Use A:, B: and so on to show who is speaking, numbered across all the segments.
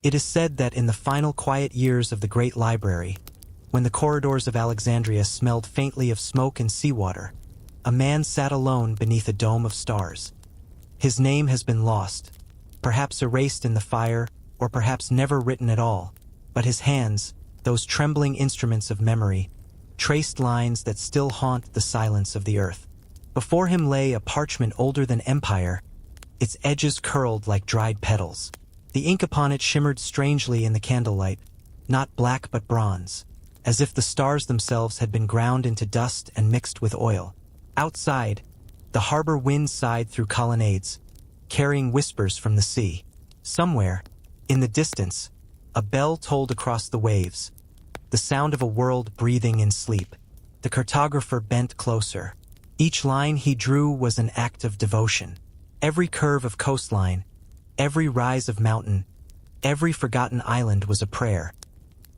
A: It is said that in the final quiet years of the Great Library, when the corridors of Alexandria smelled faintly of smoke and seawater, a man sat alone beneath a dome of stars. His name has been lost, perhaps erased in the fire, or perhaps never written at all, but his hands, those trembling instruments of memory, traced lines that still haunt the silence of the earth. Before him lay a parchment older than empire, its edges curled like dried petals. The ink upon it shimmered strangely in the candlelight, not black but bronze, as if the stars themselves had been ground into dust and mixed with oil. Outside, the harbor wind sighed through colonnades, carrying whispers from the sea. Somewhere, in the distance, a bell tolled across the waves, the sound of a world breathing in sleep. The cartographer bent closer. Each line he drew was an act of devotion. Every curve of coastline, every rise of mountain, every forgotten island was a prayer,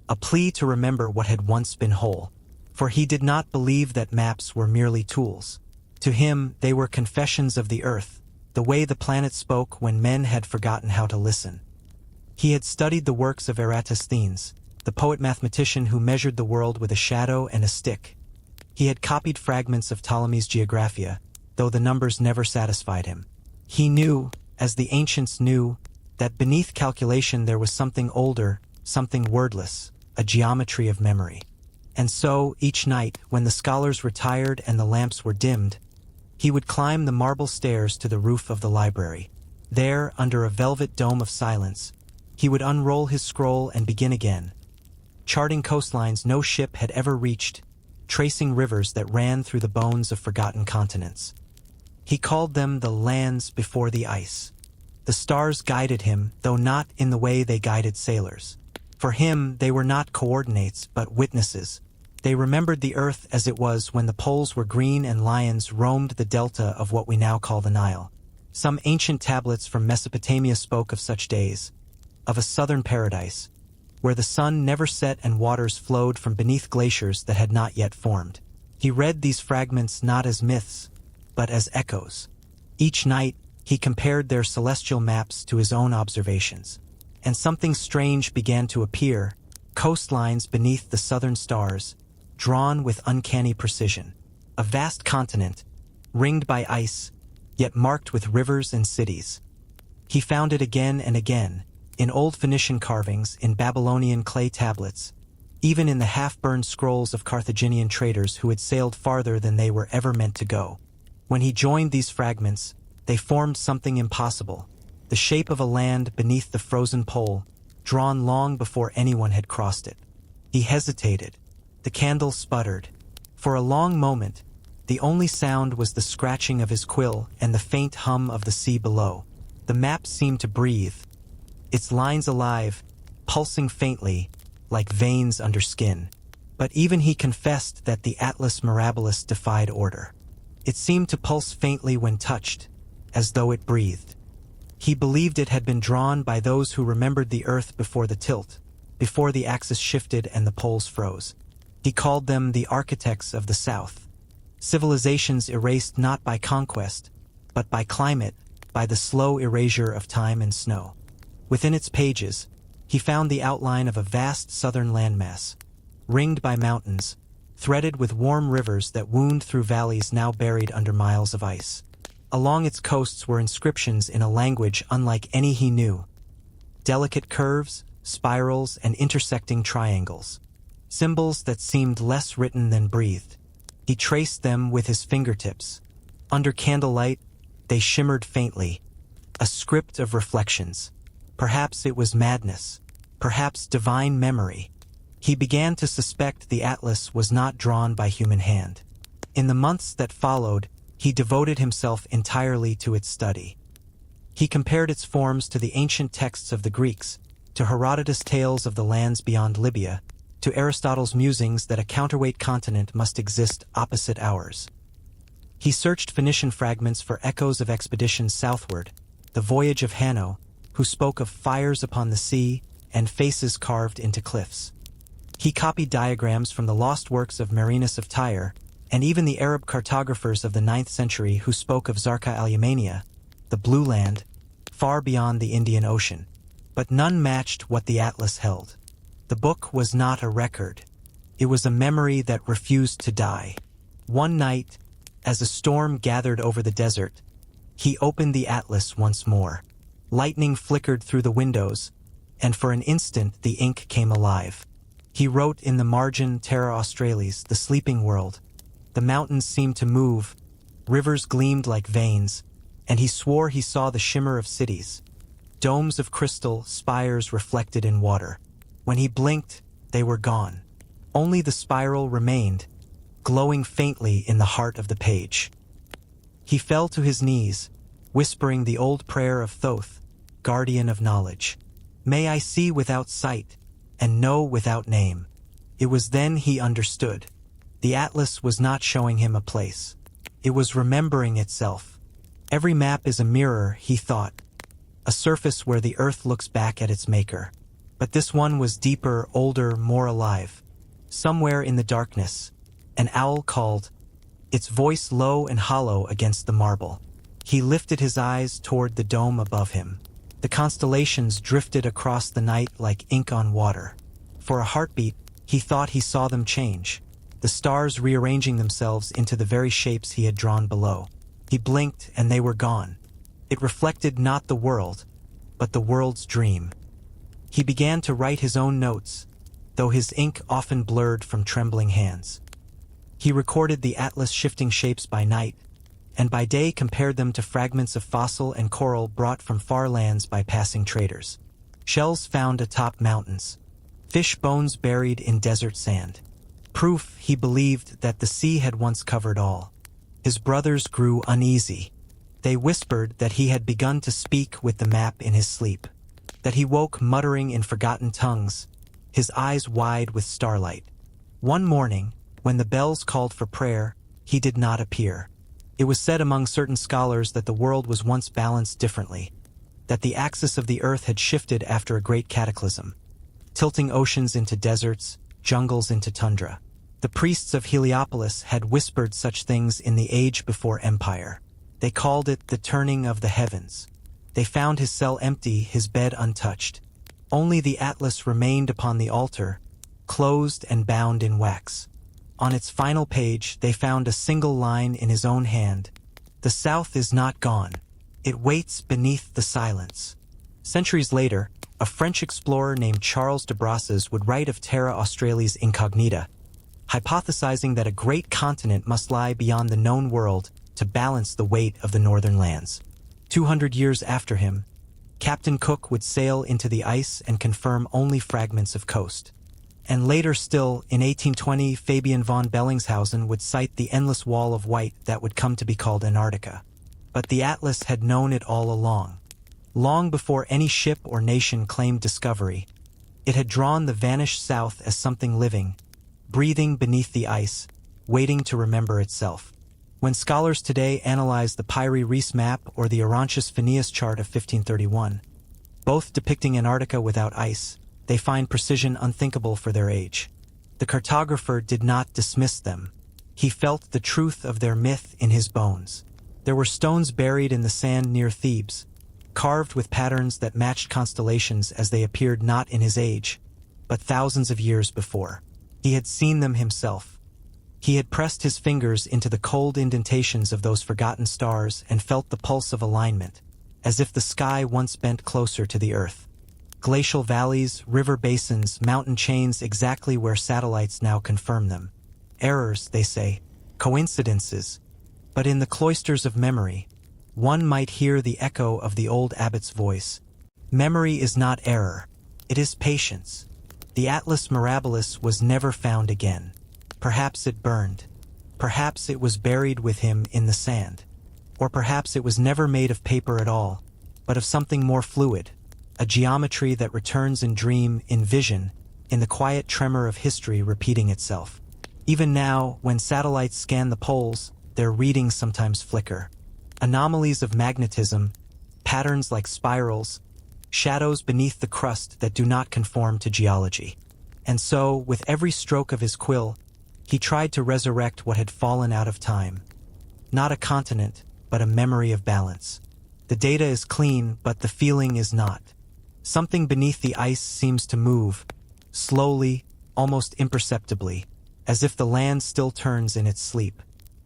A: a plea to remember what had once been whole. For he did not believe that maps were merely tools. To him, they were confessions of the earth, the way the planet spoke when men had forgotten how to listen. He had studied the works of Eratosthenes, the poet-mathematician who measured the world with a shadow and a stick. He had copied fragments of Ptolemy's Geographia, though the numbers never satisfied him. He knew, as the ancients knew, that beneath calculation there was something older, something wordless, a geometry of memory. And so, each night, when the scholars retired and the lamps were dimmed, he would climb the marble stairs to the roof of the library. There, under a velvet dome of silence, he would unroll his scroll and begin again, charting coastlines no ship had ever reached, tracing rivers that ran through the bones of forgotten continents. He called them the lands before the ice. The stars guided him, though not in the way they guided sailors. For him, they were not coordinates, but witnesses. They remembered the earth as it was when the poles were green and lions roamed the delta of what we now call the Nile. Some ancient tablets from Mesopotamia spoke of such days, of a southern paradise, where the sun never set and waters flowed from beneath glaciers that had not yet formed. He read these fragments not as myths, but as echoes. Each night, he compared their celestial maps to his own observations. And something strange began to appear, coastlines beneath the southern stars, drawn with uncanny precision. A vast continent, ringed by ice, yet marked with rivers and cities. He found it again and again, in old Phoenician carvings, in Babylonian clay tablets, even in the half-burned scrolls of Carthaginian traders who had sailed farther than they were ever meant to go. When he joined these fragments, they formed something impossible, the shape of a land beneath the frozen pole, drawn long before anyone had crossed it. He hesitated. The candle sputtered. For a long moment, the only sound was the scratching of his quill and the faint hum of the sea below. The map seemed to breathe, its lines alive, pulsing faintly, like veins under skin. But even he confessed that the Atlas Mirabilis defied order. It seemed to pulse faintly when touched, as though it breathed. He believed it had been drawn by those who remembered the earth before the tilt, before the axis shifted and the poles froze. He called them the architects of the South. Civilizations erased not by conquest, but by climate, by the slow erasure of time and snow. Within its pages, he found the outline of a vast southern landmass, ringed by mountains, threaded with warm rivers that wound through valleys now buried under miles of ice. Along its coasts were inscriptions in a language unlike any he knew. Delicate curves, spirals, and intersecting triangles. Symbols that seemed less written than breathed. He traced them with his fingertips. Under candlelight, they shimmered faintly. A script of reflections. Perhaps it was madness. Perhaps divine memory. He began to suspect the atlas was not drawn by human hand. In the months that followed, he devoted himself entirely to its study. He compared its forms to the ancient texts of the Greeks, to Herodotus' tales of the lands beyond Libya, to Aristotle's musings that a counterweight continent must exist opposite ours. He searched Phoenician fragments for echoes of expeditions southward, the voyage of Hanno, who spoke of fires upon the sea and faces carved into cliffs. He copied diagrams from the lost works of Marinus of Tyre, and even the Arab cartographers of the 9th century who spoke of Zarqa al-Yamania, the Blue Land, far beyond the Indian Ocean. but none matched what the atlas held. The book was not a record. It was a memory that refused to die. One night, as a storm gathered over the desert, he opened the atlas once more. Lightning flickered through the windows, and for an instant the ink came alive. He wrote in the margin Terra Australis, the sleeping world. The mountains seemed to move, rivers gleamed like veins, and he swore he saw the shimmer of cities. Domes of crystal, spires reflected in water. When he blinked, they were gone. Only the spiral remained, glowing faintly in the heart of the page. He fell to his knees, whispering the old prayer of Thoth, guardian of knowledge. May I see without sight, and know without name. It was then he understood. The atlas was not showing him a place. It was remembering itself. Every map is a mirror, he thought, a surface where the earth looks back at its maker. But this one was deeper, older, more alive. Somewhere in the darkness, an owl called, its voice low and hollow against the marble. He lifted his eyes toward the dome above him. The constellations drifted across the night like ink on water. For a heartbeat, he thought he saw them change, the stars rearranging themselves into the very shapes he had drawn below. He blinked and they were gone. It reflected not the world, but the world's dream. He began to write his own notes, though his ink often blurred from trembling hands. He recorded the atlas shifting shapes by night, and by day compared them to fragments of fossil and coral brought from far lands by passing traders. Shells found atop mountains. Fish bones buried in desert sand. Proof, he believed, that the sea had once covered all. His brothers grew uneasy. They whispered that he had begun to speak with the map in his sleep, that he woke muttering in forgotten tongues, his eyes wide with starlight. One morning, when the bells called for prayer, he did not appear. It was said among certain scholars that the world was once balanced differently, that the axis of the earth had shifted after a great cataclysm, tilting oceans into deserts, jungles into tundra. The priests of Heliopolis had whispered such things in the age before empire. They called it the turning of the heavens. They found his cell empty, his bed untouched. Only the atlas remained upon the altar, closed and bound in wax. On its final page, they found a single line in his own hand. The South is not gone. It waits beneath the silence. Centuries later, a French explorer named Charles de Brosses would write of Terra Australis incognita, hypothesizing that a great continent must lie beyond the known world to balance the weight of the northern lands. 200 years after him, Captain Cook would sail into the ice and confirm only fragments of coast. And later still, in 1820, Fabian von Bellingshausen would cite the endless wall of white that would come to be called Antarctica. But the atlas had known it all along. Long before any ship or nation claimed discovery, it had drawn the vanished South as something living, breathing beneath the ice, waiting to remember itself. When scholars today analyze the Pyrie Reis map or the Orontius Phineas chart of 1531, both depicting Antarctica without ice, they find precision unthinkable for their age. The cartographer did not dismiss them. He felt the truth of their myth in his bones. There were stones buried in the sand near Thebes, carved with patterns that matched constellations as they appeared not in his age, but thousands of years before. He had seen them himself. He had pressed his fingers into the cold indentations of those forgotten stars and felt the pulse of alignment, as if the sky once bent closer to the earth. Glacial valleys, river basins, mountain chains exactly where satellites now confirm them. Errors, they say, coincidences. But in the cloisters of memory, one might hear the echo of the old abbot's voice. Memory is not error, it is patience. The Atlas Mirabilis was never found again. Perhaps it burned. Perhaps it was buried with him in the sand. Or perhaps it was never made of paper at all, but of something more fluid, a geometry that returns in dream, in vision, in the quiet tremor of history repeating itself. Even now, when satellites scan the poles, their readings sometimes flicker. Anomalies of magnetism, patterns like spirals, shadows beneath the crust that do not conform to geology. And so, with every stroke of his quill, he tried to resurrect what had fallen out of time. Not a continent, but a memory of balance. The data is clean, but the feeling is not. Something beneath the ice seems to move, slowly, almost imperceptibly, as if the land still turns in its sleep.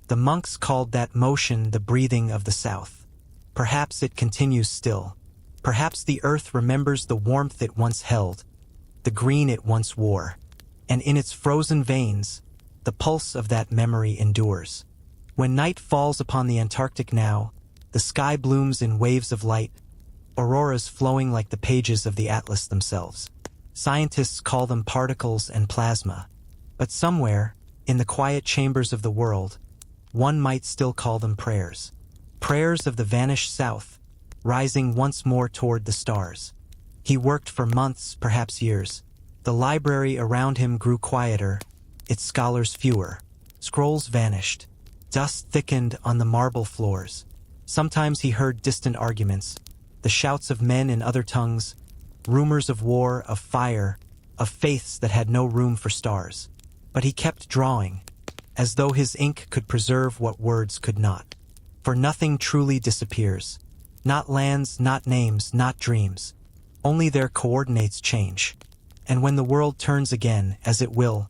A: The monks called that motion the breathing of the south. Perhaps it continues still. Perhaps the earth remembers the warmth it once held, the green it once wore, and in its frozen veins, the pulse of that memory endures. When night falls upon the Antarctic now, the sky blooms in waves of light, auroras flowing like the pages of the atlas themselves. Scientists call them particles and plasma, but somewhere, in the quiet chambers of the world, one might still call them prayers. Prayers of the vanished south, rising once more toward the stars. He worked for months, perhaps years. The library around him grew quieter, its scholars fewer. Scrolls vanished. Dust thickened on the marble floors. Sometimes he heard distant arguments, the shouts of men in other tongues, rumors of war, of fire, of faiths that had no room for stars. But he kept drawing, as though his ink could preserve what words could not. For nothing truly disappears. Not lands, not names, not dreams. Only their coordinates change. And when the world turns again, as it will,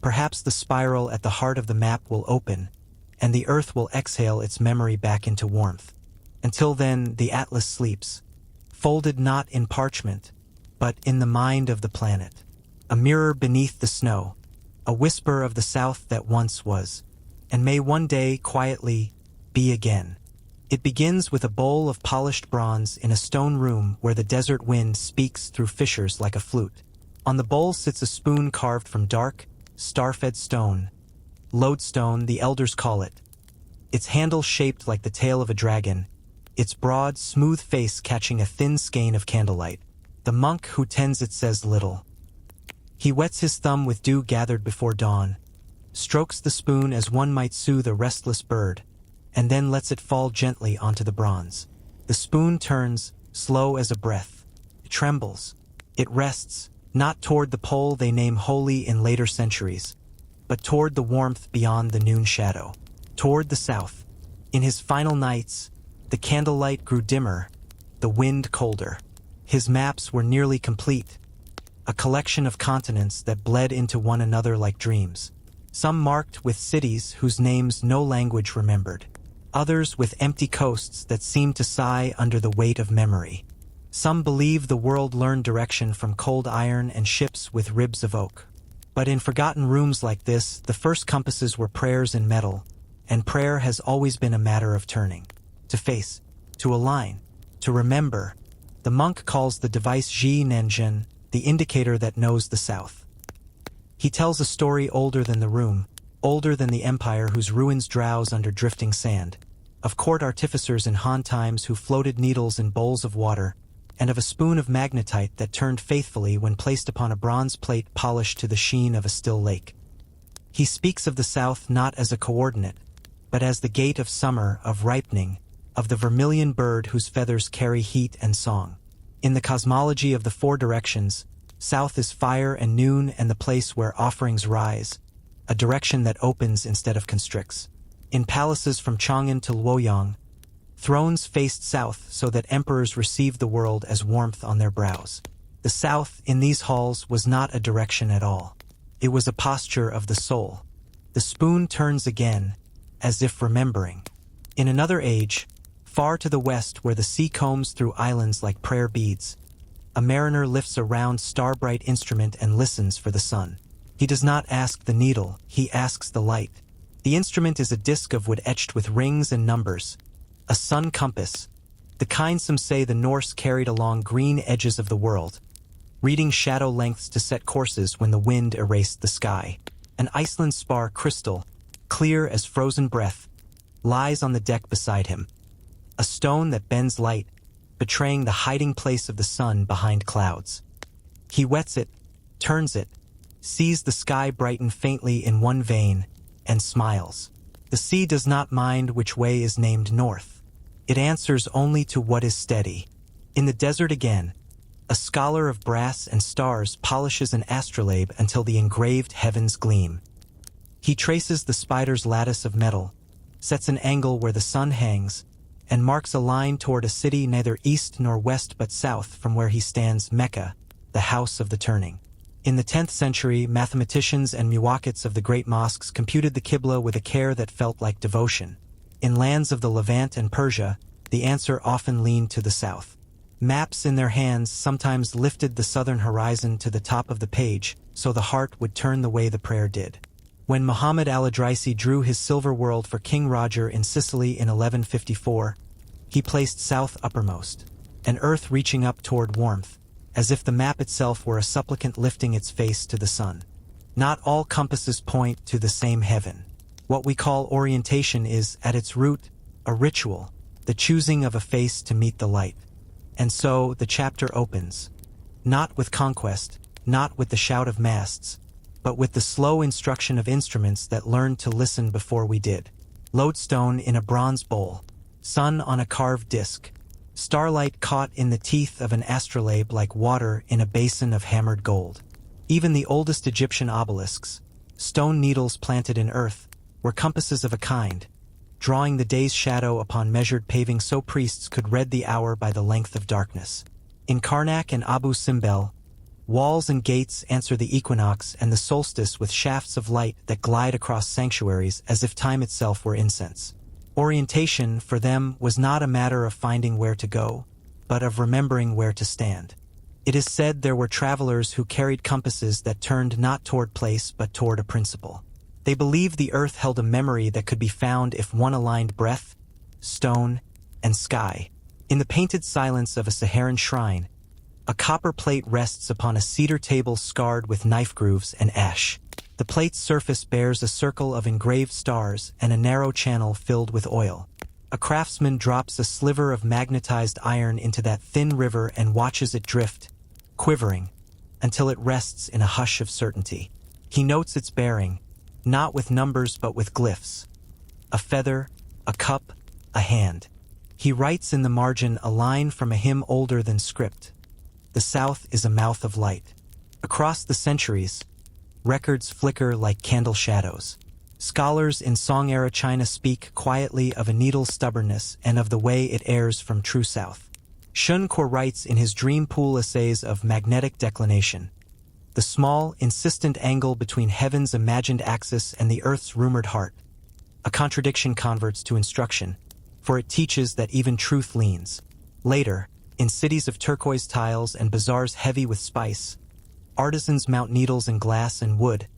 A: perhaps the spiral at the heart of the map will open, and the earth will exhale its memory back into warmth. Until then, the atlas sleeps, folded not in parchment, but in the mind of the planet. A mirror beneath the snow, a whisper of the south that once was, and may one day quietly be again. It begins with a bowl of polished bronze in a stone room where the desert wind speaks through fissures like a flute. On the bowl sits a spoon carved from dark, star-fed stone. Lodestone, the elders call it. Its handle shaped like the tail of a dragon, its broad, smooth face catching a thin skein of candlelight. The monk who tends it says little. He wets his thumb with dew gathered before dawn, strokes the spoon as one might soothe a restless bird, and then lets it fall gently onto the bronze. The spoon turns, slow as a breath. It trembles. It rests, not toward the pole they name holy in later centuries, but toward the warmth beyond the noon shadow, toward the south. In his final nights, the candlelight grew dimmer, the wind colder. His maps were nearly complete, a collection of continents that bled into one another like dreams. Some marked with cities whose names no language remembered, others with empty coasts that seemed to sigh under the weight of memory. Some believe the world learned direction from cold iron and ships with ribs of oak. But in forgotten rooms like this, the first compasses were prayers in metal, and prayer has always been a matter of turning. To face, to align, to remember. The monk calls the device Ji Nenjin, the indicator that knows the south. He tells a story older than the room, older than the empire whose ruins drowse under drifting sand, of court artificers in Han times who floated needles in bowls of water, and of a spoon of magnetite that turned faithfully when placed upon a bronze plate polished to the sheen of a still lake. He speaks of the south not as a coordinate, but as the gate of summer, of ripening, of the vermilion bird whose feathers carry heat and song. In the cosmology of the four directions, south is fire and noon and the place where offerings rise, a direction that opens instead of constricts. In palaces from Chang'an to Luoyang, thrones faced south so that emperors received the world as warmth on their brows. The south, in these halls, was not a direction at all. It was a posture of the soul. The spoon turns again, as if remembering. In another age, far to the west where the sea combs through islands like prayer beads, a mariner lifts a round star-bright instrument and listens for the sun. He does not ask the needle, he asks the light. The instrument is a disk of wood etched with rings and numbers, a sun compass, the kind some say the Norse carried along green edges of the world, reading shadow lengths to set courses when the wind erased the sky. An Iceland spar crystal, clear as frozen breath, lies on the deck beside him, a stone that bends light, betraying the hiding place of the sun behind clouds. He wets it, turns it, sees the sky brighten faintly in one vein, and smiles. The sea does not mind which way is named north. It answers only to what is steady. In the desert again, a scholar of brass and stars polishes an astrolabe until the engraved heavens gleam. He traces the spider's lattice of metal, sets an angle where the sun hangs, and marks a line toward a city neither east nor west but south from where he stands, Mecca, the house of the turning. In the 10th century, mathematicians and muwakkits of the great mosques computed the Qibla with a care that felt like devotion. In lands of the Levant and Persia, the answer often leaned to the south. Maps in their hands sometimes lifted the southern horizon to the top of the page, so the heart would turn the way the prayer did. When Muhammad al-Idrisi drew his silver world for King Roger in Sicily in 1154, he placed south uppermost, an earth reaching up toward warmth, as if the map itself were a supplicant lifting its face to the sun. Not all compasses point to the same heaven. What we call orientation is, at its root, a ritual, the choosing of a face to meet the light. And so the chapter opens. Not with conquest, not with the shout of masts, but with the slow instruction of instruments that learned to listen before we did. Lodestone in a bronze bowl, sun on a carved disc, starlight caught in the teeth of an astrolabe like water in a basin of hammered gold. Even the oldest Egyptian obelisks, stone needles planted in earth, were compasses of a kind, drawing the day's shadow upon measured paving so priests could read the hour by the length of darkness. In Karnak and Abu Simbel, walls and gates answer the equinox and the solstice with shafts of light that glide across sanctuaries as if time itself were incense. Orientation, for them, was not a matter of finding where to go, but of remembering where to stand. It is said there were travelers who carried compasses that turned not toward place but toward a principle. They believed the earth held a memory that could be found if one aligned breath, stone, and sky. In the painted silence of a Saharan shrine, a copper plate rests upon a cedar table scarred with knife grooves and ash. The plate's surface bears a circle of engraved stars and a narrow channel filled with oil. A craftsman drops a sliver of magnetized iron into that thin river and watches it drift, quivering, until it rests in a hush of certainty. He notes its bearing, not with numbers but with glyphs. A feather, a cup, a hand. He writes in the margin a line from a hymn older than script. The South is a mouth of light. Across the centuries, records flicker like candle shadows. Scholars in Song-era China speak quietly of a needle's stubbornness and of the way it errs from true south. Shun Kuo writes in his dream pool essays of magnetic declination. The small, insistent angle between heaven's imagined axis and the earth's rumored heart. A contradiction converts to instruction, for it teaches that even truth leans. Later, in cities of turquoise tiles and bazaars heavy with spice, artisans mount needles in glass and wood,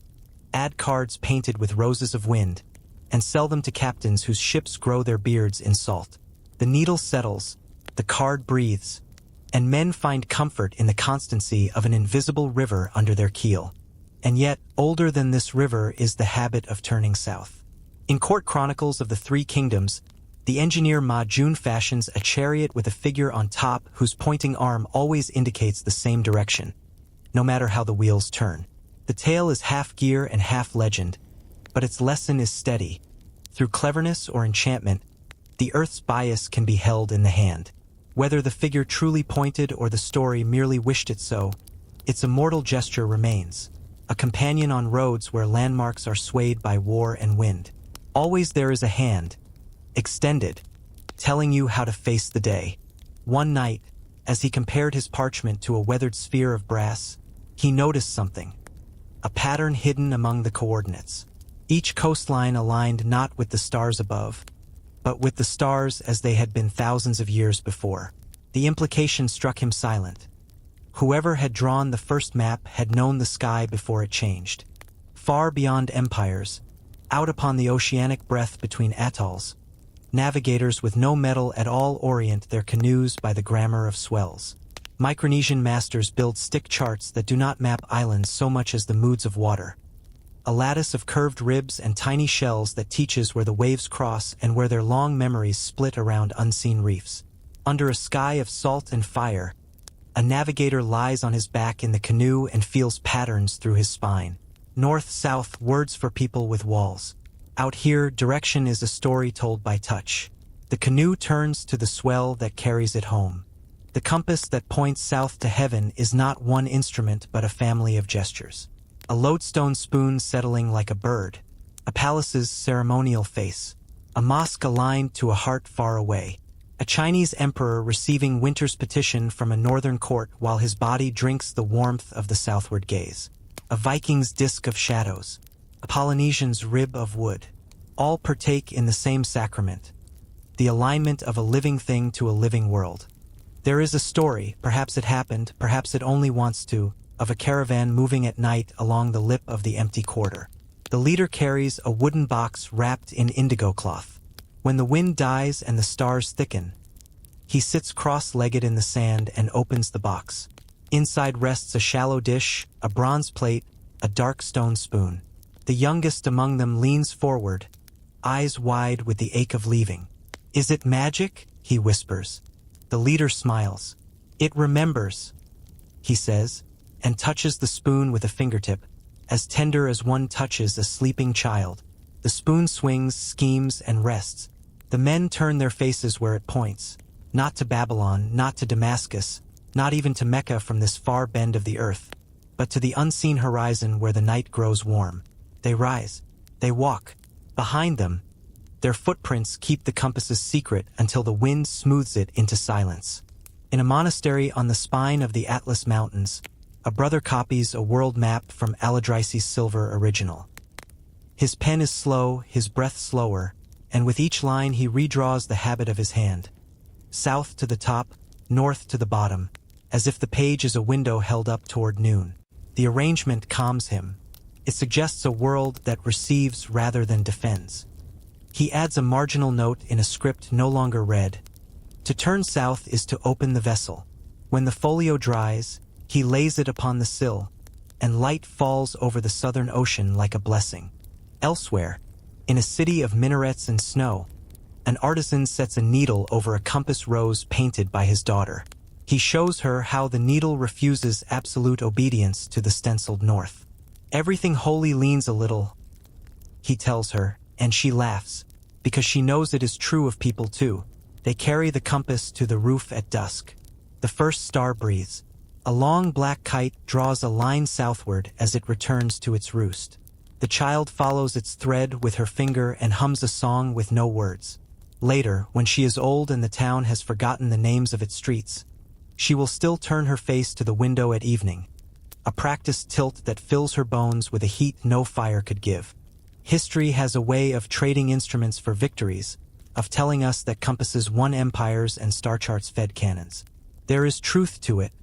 A: add cards painted with roses of wind, and sell them to captains whose ships grow their beards in salt. The needle settles, the card breathes, and men find comfort in the constancy of an invisible river under their keel. And yet, older than this river is the habit of turning south. In court chronicles of the Three Kingdoms, the engineer Ma Jun fashions a chariot with a figure on top whose pointing arm always indicates the same direction, no matter how the wheels turn. The tale is half gear and half legend, but its lesson is steady. Through cleverness or enchantment, the earth's bias can be held in the hand. Whether the figure truly pointed or the story merely wished it so, its immortal gesture remains, a companion on roads where landmarks are swayed by war and wind. Always there is a hand, extended, telling you how to face the day. One night, as he compared his parchment to a weathered sphere of brass, he noticed something, a pattern hidden among the coordinates. Each coastline aligned not with the stars above, but with the stars as they had been thousands of years before. The implication struck him silent. Whoever had drawn the first map had known the sky before it changed. Far beyond empires, out upon the oceanic breadth between atolls, navigators with no metal at all orient their canoes by the grammar of swells. Micronesian masters build stick charts that do not map islands so much as the moods of water. A lattice of curved ribs and tiny shells that teaches where the waves cross and where their long memories split around unseen reefs. Under a sky of salt and fire, a navigator lies on his back in the canoe and feels patterns through his spine. North-south, words for people with walls. Out here, direction is a story told by touch. The canoe turns to the swell that carries it home. The compass that points south to heaven is not one instrument but a family of gestures. A lodestone spoon settling like a bird, a palace's ceremonial face, a mosque aligned to a heart far away. A Chinese emperor receiving winter's petition from a northern court while his body drinks the warmth of the southward gaze. A Viking's disk of shadows. A Polynesian's rib of wood. All partake in the same sacrament. The alignment of a living thing to a living world. There is a story, perhaps it happened, perhaps it only wants to, of a caravan moving at night along the lip of the empty quarter. The leader carries a wooden box wrapped in indigo cloth. When the wind dies and the stars thicken, he sits cross-legged in the sand and opens the box. Inside rests a shallow dish, a bronze plate, a dark stone spoon. The youngest among them leans forward, eyes wide with the ache of leaving. "Is it magic?" he whispers. The leader smiles. "It remembers," he says, and touches the spoon with a fingertip, as tender as one touches a sleeping child. The spoon swings, schemes, and rests. The men turn their faces where it points. Not to Babylon, not to Damascus, not even to Mecca from this far bend of the earth, but to the unseen horizon where the night grows warm. They rise. They walk. Behind them, their footprints keep the compass's secret until the wind smooths it into silence. In a monastery on the spine of the Atlas Mountains, a brother copies a world map from Alidrice's silver original. His pen is slow, his breath slower, and with each line he redraws the habit of his hand. South to the top, north to the bottom, as if the page is a window held up toward noon. The arrangement calms him. It suggests a world that receives rather than defends. He adds a marginal note in a script no longer read. To turn south is to open the vessel. When the folio dries, he lays it upon the sill, and light falls over the southern ocean like a blessing. Elsewhere, in a city of minarets and snow, an artisan sets a needle over a compass rose painted by his daughter. He shows her how the needle refuses absolute obedience to the stenciled north. "Everything holy leans a little," he tells her, and she laughs, because she knows it is true of people too. They carry the compass to the roof at dusk. The first star breathes. A long black kite draws a line southward as it returns to its roost. The child follows its thread with her finger and hums a song with no words. Later, when she is old and the town has forgotten the names of its streets, she will still turn her face to the window at evening, a practiced tilt that fills her bones with a heat no fire could give. History has a way of trading instruments for victories, of telling us that compasses won empires and star charts fed cannons. There is truth to it,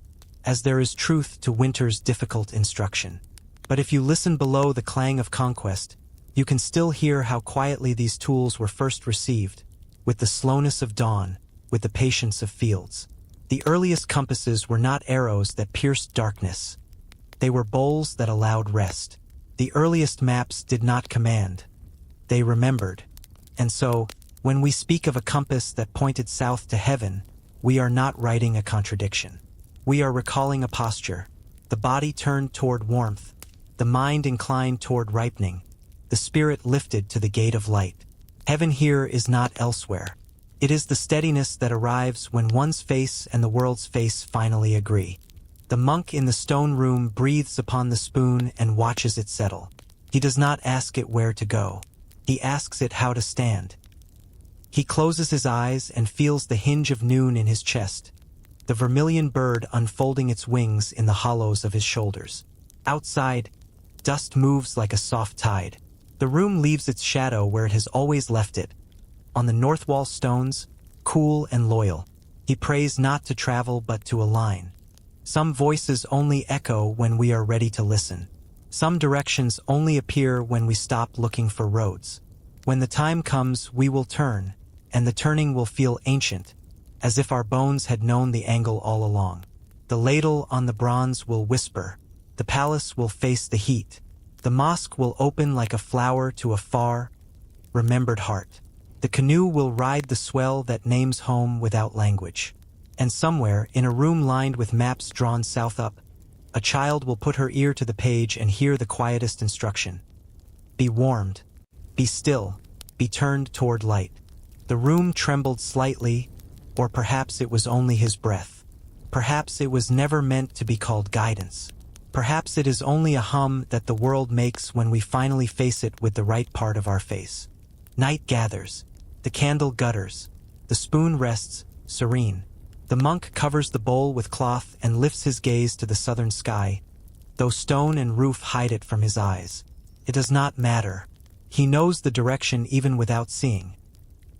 A: as there is truth to winter's difficult instruction. But if you listen below the clang of conquest, you can still hear how quietly these tools were first received, with the slowness of dawn, with the patience of fields. The earliest compasses were not arrows that pierced darkness. They were bowls that allowed rest. The earliest maps did not command. They remembered. And so, when we speak of a compass that pointed south to heaven, we are not writing a contradiction. We are recalling a posture, the body turned toward warmth, the mind inclined toward ripening, the spirit lifted to the gate of light. Heaven here is not elsewhere. It is the steadiness that arrives when one's face and the world's face finally agree. The monk in the stone room breathes upon the spoon and watches it settle. He does not ask it where to go. He asks it how to stand. He closes his eyes and feels the hinge of noon in his chest, the vermilion bird unfolding its wings in the hollows of his shoulders. Outside, dust moves like a soft tide. The room leaves its shadow where it has always left it. On the north wall stones, cool and loyal, he prays not to travel but to align. Some voices only echo when we are ready to listen. Some directions only appear when we stop looking for roads. When the time comes, we will turn, and the turning will feel ancient, as if our bones had known the angle all along. The ladle on the bronze will whisper. The palace will face the heat. The mosque will open like a flower to a far, remembered heart. The canoe will ride the swell that names home without language. And somewhere, in a room lined with maps drawn south up, a child will put her ear to the page and hear the quietest instruction. Be warmed. Be still. Be turned toward light. The room trembled slightly, or perhaps it was only his breath. Perhaps it was never meant to be called guidance. Perhaps it is only a hum that the world makes when we finally face it with the right part of our face. Night gathers. The candle gutters. The spoon rests, serene. The monk covers the bowl with cloth and lifts his gaze to the southern sky, though stone and roof hide it from his eyes. It does not matter. He knows the direction even without seeing.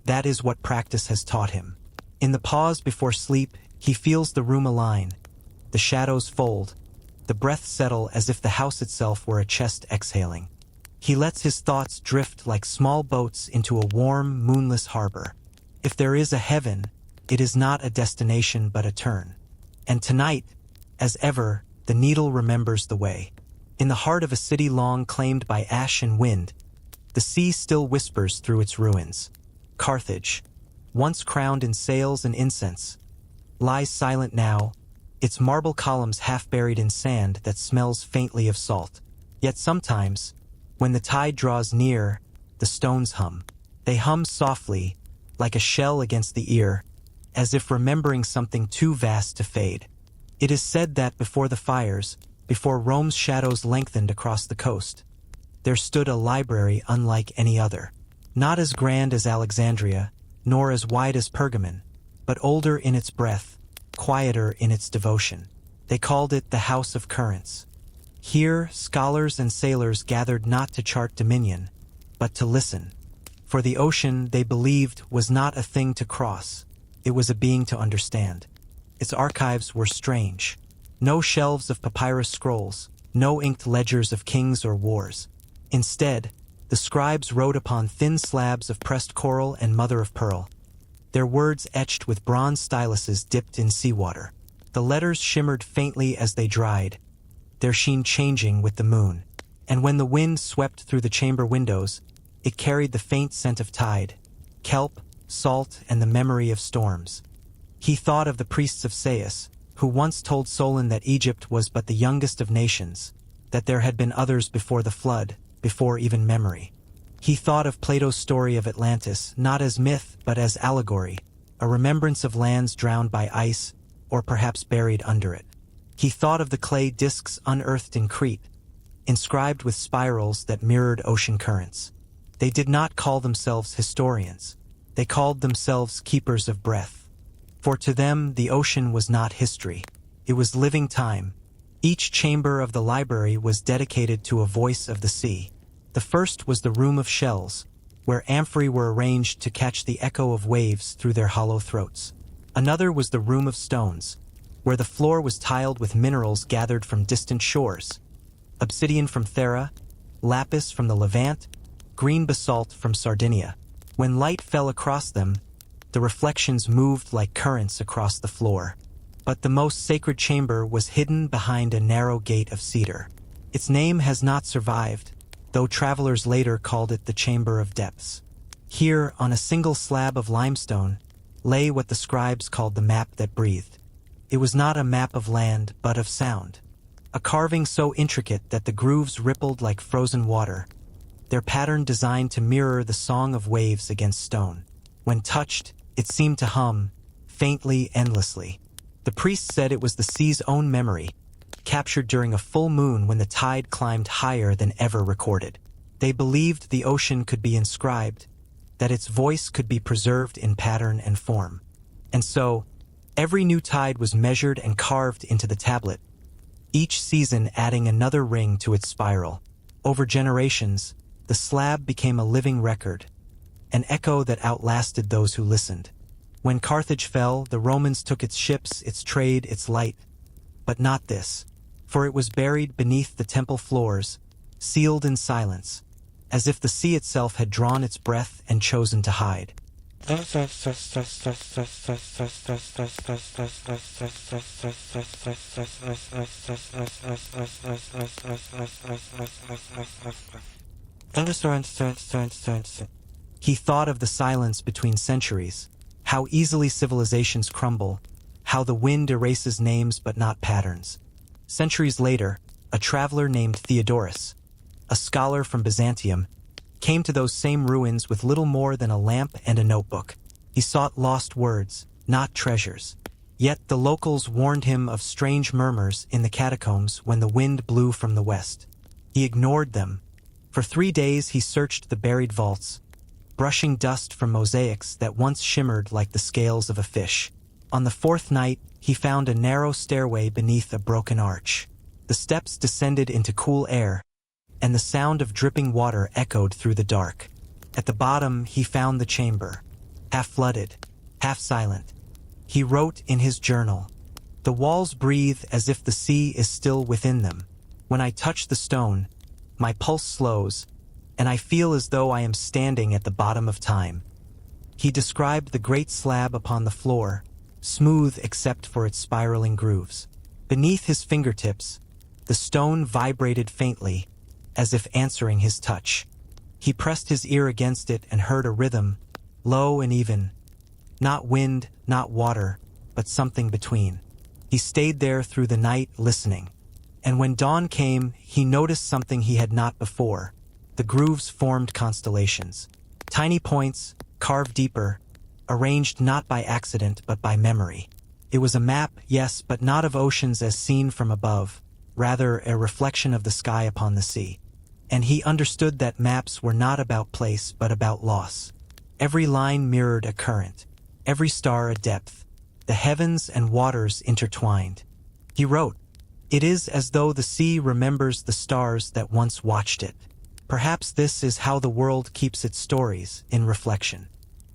A: That is what practice has taught him. In the pause before sleep, he feels the room align. The shadows fold. The breath settle as if the house itself were a chest exhaling. He lets his thoughts drift like small boats into a warm, moonless harbor. If there is a heaven, it is not a destination but a turn. And tonight, as ever, the needle remembers the way. In the heart of a city long claimed by ash and wind, the sea still whispers through its ruins. Carthage, once crowned in sails and incense, lies silent now, its marble columns half buried in sand that smells faintly of salt. Yet sometimes, when the tide draws near, the stones hum. They hum softly, like a shell against the ear, as if remembering something too vast to fade. It is said that before the fires, before Rome's shadows lengthened across the coast, there stood a library unlike any other. Not as grand as Alexandria, nor as wide as Pergamon, but older in its breadth, quieter in its devotion. They called it the House of Currents. Here, scholars and sailors gathered not to chart dominion, but to listen. For the ocean, they believed, was not a thing to cross. It was a being to understand. Its archives were strange. No shelves of papyrus scrolls, no inked ledgers of kings or wars. Instead, the scribes wrote upon thin slabs of pressed coral and mother of pearl, their words etched with bronze styluses dipped in seawater. The letters shimmered faintly as they dried, their sheen changing with the moon. And when the wind swept through the chamber windows, it carried the faint scent of tide, kelp, salt, and the memory of storms. He thought of the priests of Sais, who once told Solon that Egypt was but the youngest of nations, that there had been others before the flood, before even memory. He thought of Plato's story of Atlantis not as myth but as allegory, a remembrance of lands drowned by ice, or perhaps buried under it. He thought of the clay discs unearthed in Crete, inscribed with spirals that mirrored ocean currents. They did not call themselves historians. They called themselves keepers of breath. For to them, the ocean was not history. It was living time. Each chamber of the library was dedicated to a voice of the sea. The first was the room of shells, where amphorae were arranged to catch the echo of waves through their hollow throats. Another was the room of stones, where the floor was tiled with minerals gathered from distant shores. Obsidian from Thera, lapis from the Levant, green basalt from Sardinia. When light fell across them, the reflections moved like currents across the floor. But the most sacred chamber was hidden behind a narrow gate of cedar. Its name has not survived, though travelers later called it the Chamber of Depths. Here, on a single slab of limestone, lay what the scribes called the map that breathed. It was not a map of land, but of sound. A carving so intricate that the grooves rippled like frozen water, their pattern designed to mirror the song of waves against stone. When touched, it seemed to hum, faintly, endlessly. The priest said it was the sea's own memory, captured during a full moon when the tide climbed higher than ever recorded. They believed the ocean could be inscribed, that its voice could be preserved in pattern and form. And so, every new tide was measured and carved into the tablet, each season adding another ring to its spiral. Over generations, the slab became a living record, an echo that outlasted those who listened. When Carthage fell, the Romans took its ships, its trade, its light. But not this, for it was buried beneath the temple floors, sealed in silence, as if the sea itself had drawn its breath and chosen to hide. He thought of the silence between centuries, how easily civilizations crumble, how the wind erases names but not patterns. Centuries later, a traveler named Theodorus, a scholar from Byzantium, came to those same ruins with little more than a lamp and a notebook. He sought lost words, not treasures. Yet the locals warned him of strange murmurs in the catacombs when the wind blew from the west. He ignored them. For 3 days he searched the buried vaults, brushing dust from mosaics that once shimmered like the scales of a fish. On the fourth night, he found a narrow stairway beneath a broken arch. The steps descended into cool air, and the sound of dripping water echoed through the dark. At the bottom, he found the chamber, half flooded, half silent. He wrote in his journal, "The walls breathe as if the sea is still within them. When I touch the stone, my pulse slows, and I feel as though I am standing at the bottom of time." He described the great slab upon the floor, smooth except for its spiraling grooves. Beneath his fingertips, the stone vibrated faintly, as if answering his touch. He pressed his ear against it and heard a rhythm, low and even. Not wind, not water, but something between. He stayed there through the night, listening. And when dawn came, he noticed something he had not before. The grooves formed constellations. Tiny points, carved deeper, arranged not by accident but by memory. It was a map, yes, but not of oceans as seen from above, rather a reflection of the sky upon the sea. And he understood that maps were not about place but about loss. Every line mirrored a current, every star a depth, the heavens and waters intertwined. He wrote, "It is as though the sea remembers the stars that once watched it." Perhaps this is how the world keeps its stories, in reflection.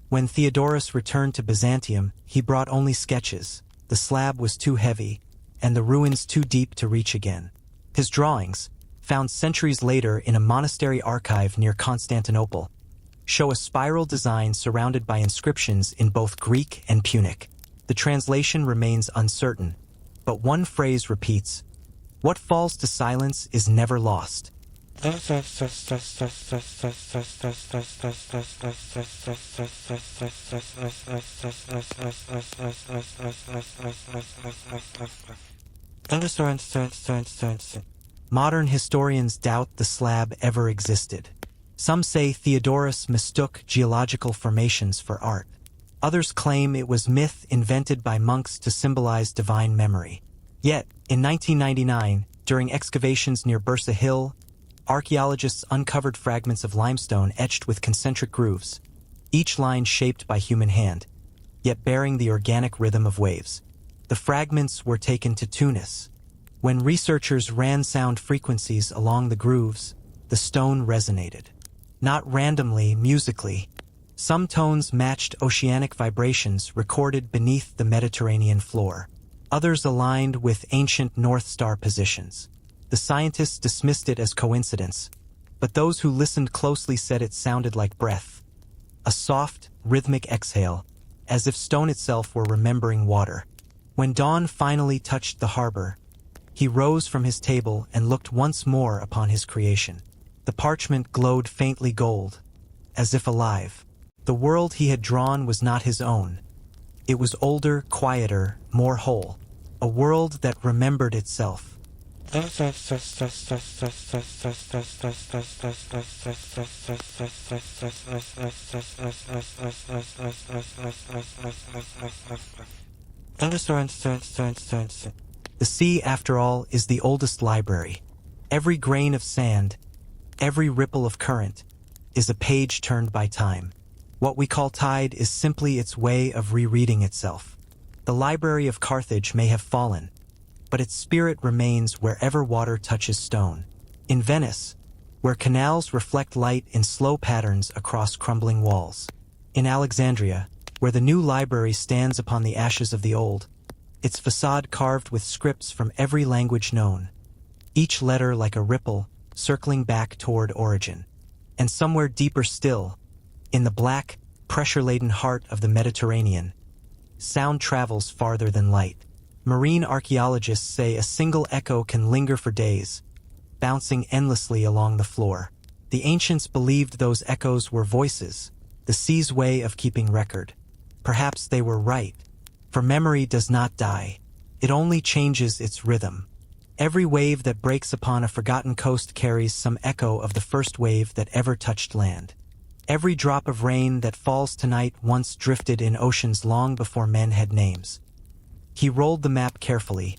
A: When Theodorus returned to Byzantium, he brought only sketches. The slab was too heavy, and the ruins too deep to reach again. His drawings, found centuries later in a monastery archive near Constantinople, show a spiral design surrounded by inscriptions in both Greek and Punic. The translation remains uncertain, but one phrase repeats, "What falls to silence is never lost." Modern historians doubt the slab ever existed. Some say Theodorus mistook geological formations for art. Others claim it was myth invented by monks to symbolize divine memory. Yet, in 1999, during excavations near Bursa Hill, archaeologists uncovered fragments of limestone etched with concentric grooves, each line shaped by human hand, yet bearing the organic rhythm of waves. The fragments were taken to Tunis. When researchers ran sound frequencies along the grooves, the stone resonated. Not randomly, musically. Some tones matched oceanic vibrations recorded beneath the Mediterranean floor. Others aligned with ancient North Star positions. The scientists dismissed it as coincidence, but those who listened closely said it sounded like breath. A soft, rhythmic exhale, as if stone itself were remembering water. When dawn finally touched the harbor, he rose from his table and looked once more upon his creation. The parchment glowed faintly gold, as if alive. The world he had drawn was not his own. It was older, quieter, more whole. A world that remembered itself. The sea, after all, is the oldest library. Every grain of sand, every ripple of current, is a page turned by time. What we call tide is simply its way of rereading itself. The library of Carthage may have fallen, but its spirit remains wherever water touches stone. In Venice, where canals reflect light in slow patterns across crumbling walls. In Alexandria, where the new library stands upon the ashes of the old, its facade carved with scripts from every language known, each letter like a ripple circling back toward origin. And somewhere deeper still, in the black, pressure-laden heart of the Mediterranean, sound travels farther than light. Marine archaeologists say a single echo can linger for days, bouncing endlessly along the floor. The ancients believed those echoes were voices, the sea's way of keeping record. Perhaps they were right, for memory does not die. It only changes its rhythm. Every wave that breaks upon a forgotten coast carries some echo of the first wave that ever touched land. Every drop of rain that falls tonight once drifted in oceans long before men had names. He rolled the map carefully,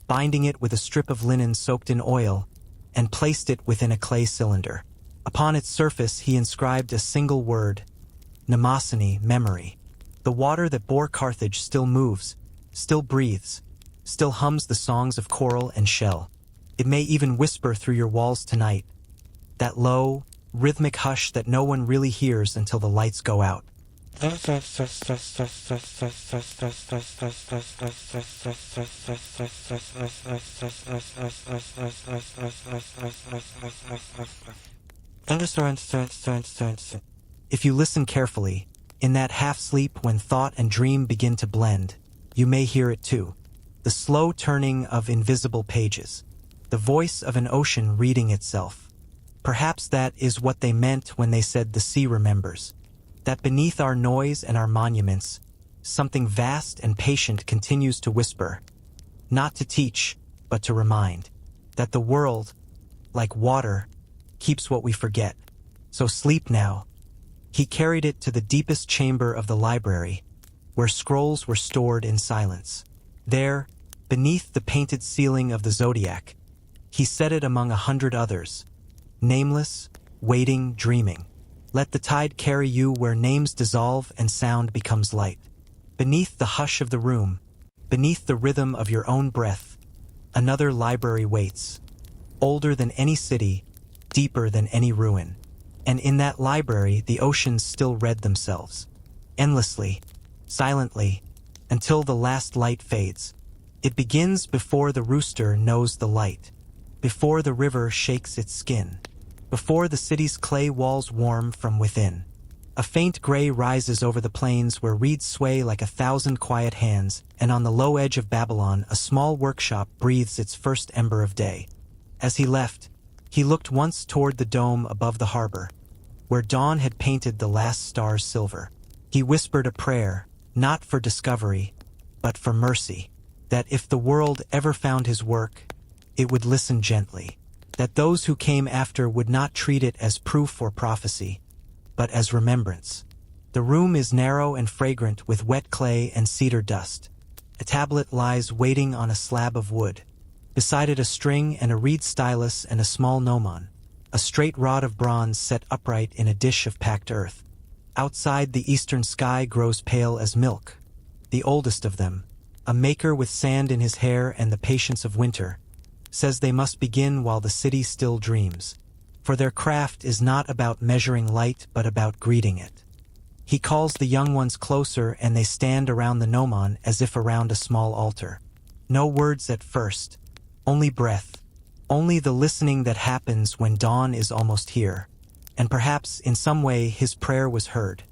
A: binding it with a strip of linen soaked in oil, and placed it within a clay cylinder. Upon its surface he inscribed a single word, mnemosine, memory. The water that bore Carthage still moves, still breathes, still hums the songs of coral and shell. It may even whisper through your walls tonight, that low, rhythmic hush that no one really hears until the lights go out. If you listen carefully, in that half-sleep when thought and dream begin to blend, you may hear it too. The slow turning of invisible pages. The voice of an ocean reading itself. Perhaps that is what they meant when they said the sea remembers. That beneath our noise and our monuments, something vast and patient continues to whisper. Not to teach, but to remind. That the world, like water, keeps what we forget. So sleep now. He carried it to the deepest chamber of the library, where scrolls were stored in silence. There, beneath the painted ceiling of the zodiac, he set it among 100 others, nameless, waiting, dreaming. Let the tide carry you where names dissolve and sound becomes light. Beneath the hush of the room, beneath the rhythm of your own breath, another library waits, older than any city, deeper than any ruin. And in that library the oceans still read themselves, endlessly, silently, until the last light fades. It begins before the rooster knows the light, before the river shakes its skin, before the city's clay walls warm from within. A faint gray rises over the plains where reeds sway like 1,000 quiet hands, and on the low edge of Babylon a small workshop breathes its first ember of day. As he left, he looked once toward the dome above the harbor, where dawn had painted the last stars silver. He whispered a prayer, not for discovery, but for mercy, that if the world ever found his work, it would listen gently, that those who came after would not treat it as proof or prophecy, but as remembrance. The room is narrow and fragrant with wet clay and cedar dust. A tablet lies waiting on a slab of wood. Beside it a string and a reed stylus and a small gnomon, a straight rod of bronze set upright in a dish of packed earth. Outside the eastern sky grows pale as milk. The oldest of them, a maker with sand in his hair and the patience of winter, says they must begin while the city still dreams. For their craft is not about measuring light but about greeting it. He calls the young ones closer and they stand around the gnomon as if around a small altar. No words at first, only breath, only the listening that happens when dawn is almost here. And perhaps in some way his prayer was heard.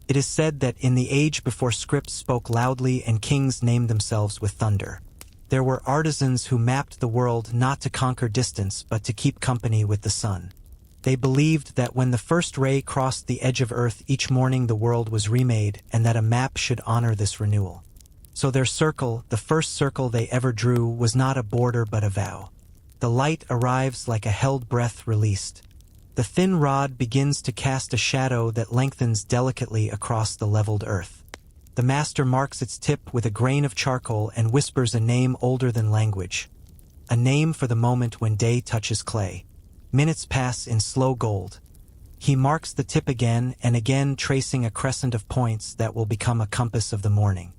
A: It is said that in the age before scripts spoke loudly and kings named themselves with thunder, there were artisans who mapped the world not to conquer distance but to keep company with the sun. They believed that when the first ray crossed the edge of Earth each morning the world was remade and that a map should honor this renewal. So their circle, the first circle they ever drew, was not a border but a vow. The light arrives like a held breath released. The thin rod begins to cast a shadow that lengthens delicately across the leveled earth. The master marks its tip with a grain of charcoal and whispers a name older than language. A name for the moment when day touches clay. Minutes pass in slow gold. He marks the tip again and again, tracing a crescent of points that will become a compass of the morning.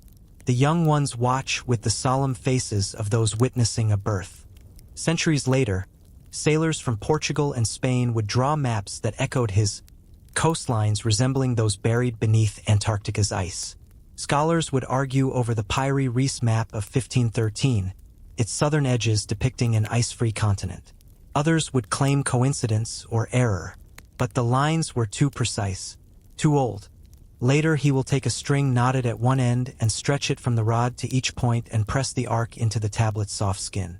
A: The young ones watch with the solemn faces of those witnessing a birth. Centuries later, sailors from Portugal and Spain would draw maps that echoed his coastlines, resembling those buried beneath Antarctica's ice. Scholars would argue over the Pyrie Reis map of 1513, its southern edges depicting an ice-free continent. Others would claim coincidence or error, but the lines were too precise, too old. Later he will take a string knotted at one end and stretch it from the rod to each point and press the arc into the tablet's soft skin.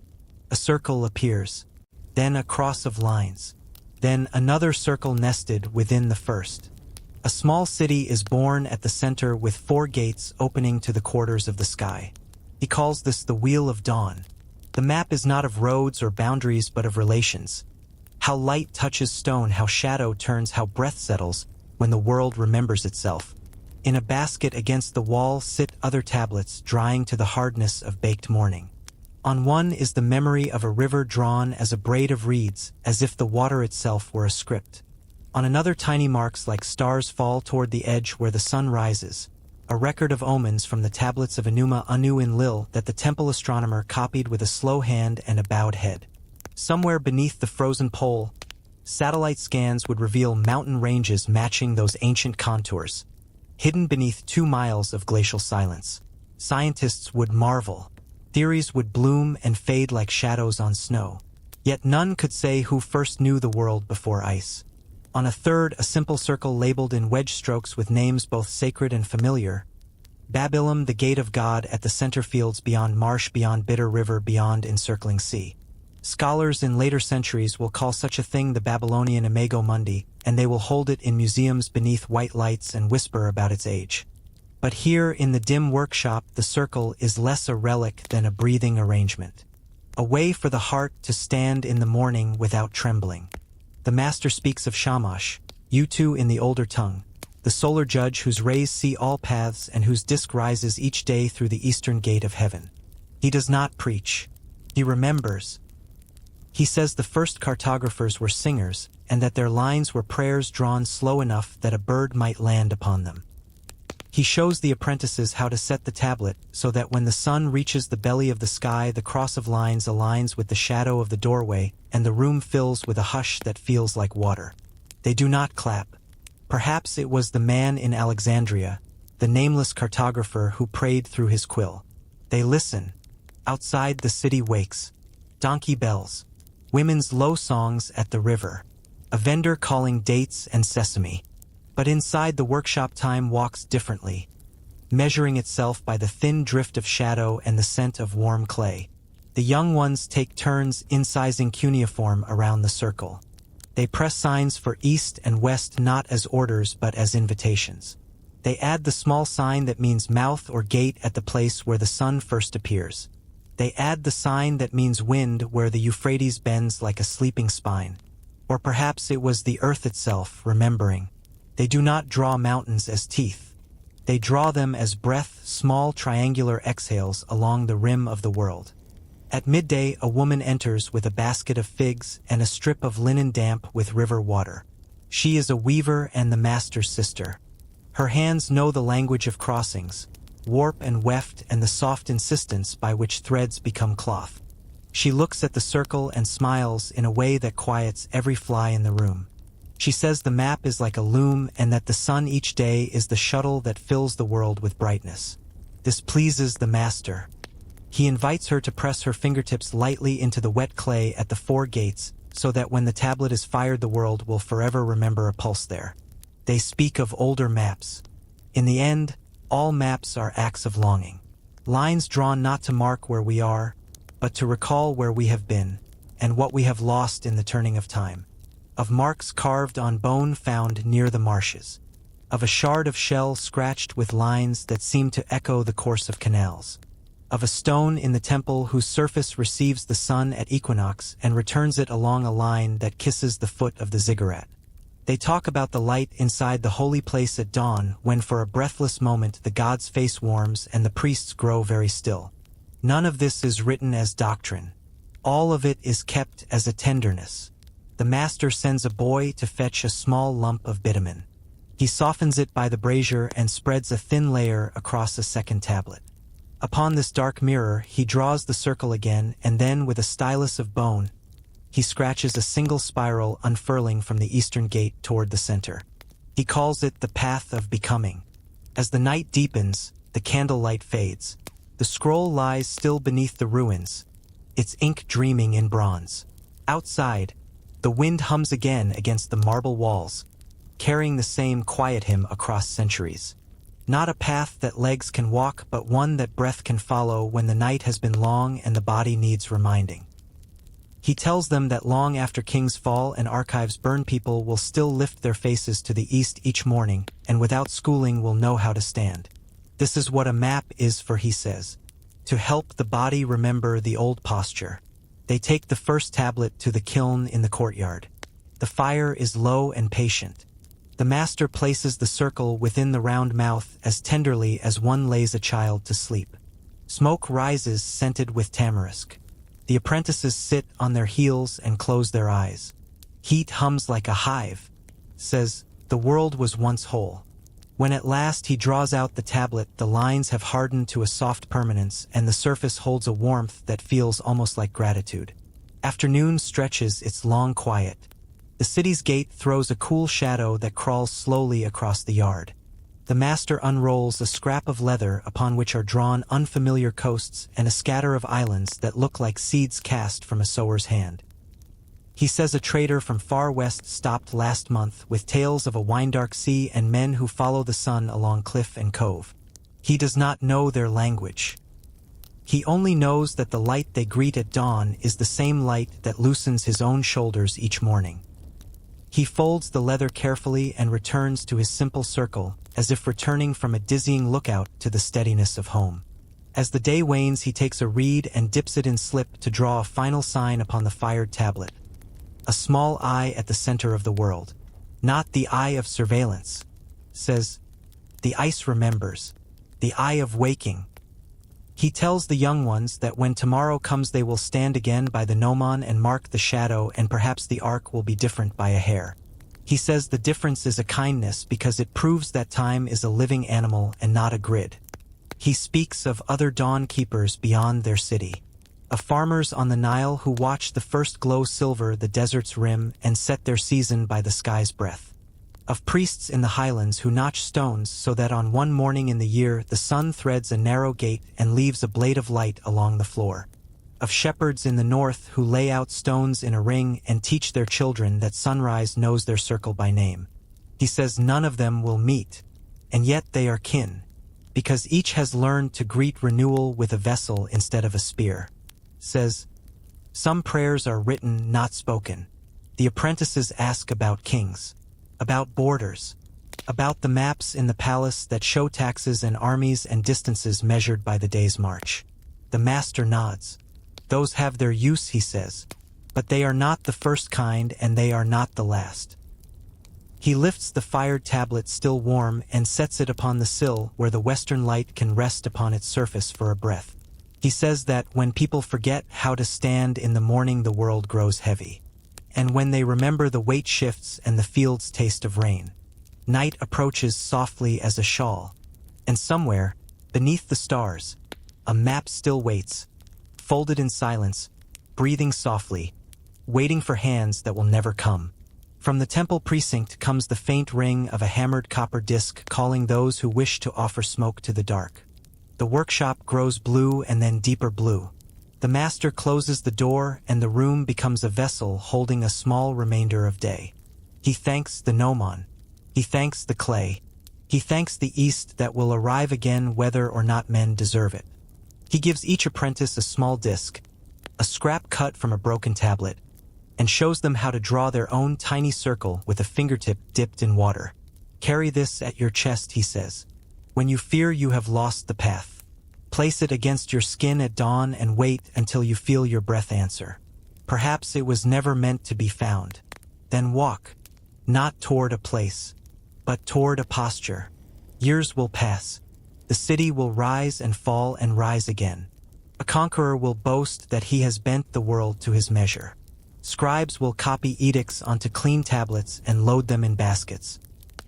A: A circle appears, then a cross of lines, then another circle nested within the first. A small city is born at the center with 4 gates opening to the quarters of the sky. He calls this the Wheel of Dawn. The map is not of roads or boundaries but of relations. How light touches stone, how shadow turns, how breath settles when the world remembers itself. In a basket against the wall sit other tablets drying to the hardness of baked morning. On one is the memory of a river drawn as a braid of reeds, as if the water itself were a script. On another tiny marks like stars fall toward the edge where the sun rises, a record of omens from the tablets of Enuma Anu in Lil that the temple astronomer copied with a slow hand and a bowed head. Somewhere beneath the frozen pole, satellite scans would reveal mountain ranges matching those ancient contours, hidden beneath 2 miles of glacial silence. Scientists would marvel. Theories would bloom and fade like shadows on snow. Yet none could say who first knew the world before ice. On a third, a simple circle labeled in wedge strokes with names both sacred and familiar. Babylon, the gate of God, at the center, fields beyond marsh, beyond bitter river, beyond encircling sea. Scholars in later centuries will call such a thing the Babylonian Imago Mundi, and they will hold it in museums beneath white lights and whisper about its age. But here in the dim workshop, the circle is less a relic than a breathing arrangement. A way for the heart to stand in the morning without trembling. The master speaks of Shamash, Utu in the older tongue, the solar judge whose rays see all paths and whose disk rises each day through the eastern gate of heaven. He does not preach. He remembers. He says the first cartographers were singers, and that their lines were prayers drawn slow enough that a bird might land upon them. He shows the apprentices how to set the tablet so that when the sun reaches the belly of the sky, the cross of lines aligns with the shadow of the doorway, and the room fills with a hush that feels like water. They do not clap. Perhaps it was the man in Alexandria, the nameless cartographer, who prayed through his quill. They listen. Outside, the city wakes. Donkey bells. Women's low songs at the river. A vendor calling dates and sesame. But inside, the workshop, time walks differently, measuring itself by the thin drift of shadow and the scent of warm clay. The young ones take turns incising cuneiform around the circle. They press signs for east and west not as orders but as invitations. They add the small sign that means mouth or gate at the place where the sun first appears. They add the sign that means wind where the Euphrates bends like a sleeping spine. Or perhaps it was the earth itself remembering. They do not draw mountains as teeth. They draw them as breath, small triangular exhales along the rim of the world. At midday, a woman enters with a basket of figs and a strip of linen damp with river water. She is a weaver and the master's sister. Her hands know the language of crossings, warp and weft, and the soft insistence by which threads become cloth. She looks at the circle and smiles in a way that quiets every fly in the room. She says the map is like a loom and that the sun each day is the shuttle that fills the world with brightness. This pleases the master. He invites her to press her fingertips lightly into the wet clay at the 4 gates so that when the tablet is fired, the world will forever remember a pulse there. They speak of older maps. In the end, all maps are acts of longing. Lines drawn not to mark where we are, but to recall where we have been and what we have lost in the turning of time. Of marks carved on bone found near the marshes, of a shard of shell scratched with lines that seem to echo the course of canals, of a stone in the temple whose surface receives the sun at equinox and returns it along a line that kisses the foot of the ziggurat. They talk about the light inside the holy place at dawn, when for a breathless moment the god's face warms and the priests grow very still. None of this is written as doctrine. All of it is kept as a tenderness. The master sends a boy to fetch a small lump of bitumen. He softens it by the brazier and spreads a thin layer across a second tablet. Upon this dark mirror, he draws the circle again, and then, with a stylus of bone, he scratches a single spiral unfurling from the eastern gate toward the center. He calls it the path of becoming. As the night deepens, the candlelight fades. The scroll lies still beneath the ruins, its ink dreaming in bronze. Outside, the wind hums again against the marble walls, carrying the same quiet hymn across centuries. Not a path that legs can walk, but one that breath can follow when the night has been long and the body needs reminding. He tells them that long after kings fall and archives burn, people will still lift their faces to the east each morning, and without schooling will know how to stand. This is what a map is for, he says, to help the body remember the old posture. They take the first tablet to the kiln in the courtyard. The fire is low and patient. The master places the circle within the round mouth as tenderly as one lays a child to sleep. Smoke rises scented with tamarisk. The apprentices sit on their heels and close their eyes. Heat hums like a hive, says, the world was once whole. When at last he draws out the tablet, the lines have hardened to a soft permanence, and the surface holds a warmth that feels almost like gratitude. Afternoon stretches its long quiet. The city's gate throws a cool shadow that crawls slowly across the yard. The master unrolls a scrap of leather upon which are drawn unfamiliar coasts and a scatter of islands that look like seeds cast from a sower's hand. He says a trader from far west stopped last month with tales of a wine-dark sea and men who follow the sun along cliff and cove. He does not know their language. He only knows that the light they greet at dawn is the same light that loosens his own shoulders each morning. He folds the leather carefully and returns to his simple circle, as if returning from a dizzying lookout to the steadiness of home. As the day wanes, he takes a reed and dips it in slip to draw a final sign upon the fired tablet. A small eye at the center of the world. Not the eye of surveillance. Says, the ice remembers. The eye of waking. He tells the young ones that when tomorrow comes they will stand again by the gnomon and mark the shadow, and perhaps the arc will be different by a hair. He says the difference is a kindness because it proves that time is a living animal and not a grid. He speaks of other dawn keepers beyond their city. Of farmers on the Nile who watch the first glow silver the desert's rim and set their season by the sky's breath. Of priests in the highlands who notch stones so that on one morning in the year the sun threads a narrow gate and leaves a blade of light along the floor. Of shepherds in the north who lay out stones in a ring and teach their children that sunrise knows their circle by name. He says none of them will meet, and yet they are kin, because each has learned to greet renewal with a vessel instead of a spear. Says, some prayers are written, not spoken. The apprentices ask about kings, about borders, about the maps in the palace that show taxes and armies and distances measured by the day's march. The master nods. Those have their use, he says, but they are not the first kind and they are not the last. He lifts the fired tablet still warm and sets it upon the sill where the western light can rest upon its surface for a breath. He says that when people forget how to stand in the morning, the world grows heavy. And when they remember, the weight shifts and the fields taste of rain. Night approaches softly as a shawl. And somewhere, beneath the stars, a map still waits, folded in silence, breathing softly, waiting for hands that will never come. From the temple precinct comes the faint ring of a hammered copper disc calling those who wish to offer smoke to the dark. The workshop grows blue and then deeper blue. The master closes the door and the room becomes a vessel holding a small remainder of day. He thanks the gnomon. He thanks the clay. He thanks the east that will arrive again whether or not men deserve it. He gives each apprentice a small disc, a scrap cut from a broken tablet, and shows them how to draw their own tiny circle with a fingertip dipped in water. Carry this at your chest, he says. When you fear you have lost the path, place it against your skin at dawn and wait until you feel your breath answer. Perhaps it was never meant to be found. Then walk, not toward a place, but toward a posture. Years will pass. The city will rise and fall and rise again. A conqueror will boast that he has bent the world to his measure. Scribes will copy edicts onto clean tablets and load them in baskets.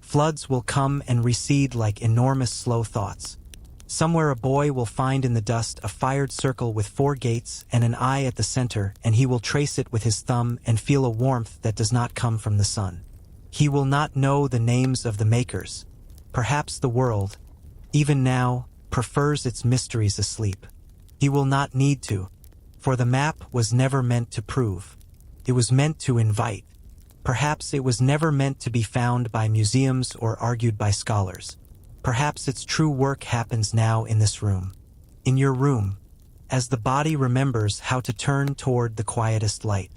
A: Floods will come and recede like enormous slow thoughts. Somewhere a boy will find in the dust a fired circle with 4 gates and an eye at the center, and he will trace it with his thumb and feel a warmth that does not come from the sun. He will not know the names of the makers. Perhaps the world, even now, prefers its mysteries asleep. He will not need to, for the map was never meant to prove. It was meant to invite. Perhaps it was never meant to be found by museums or argued by scholars. Perhaps its true work happens now in this room. In your room, as the body remembers how to turn toward the quietest light.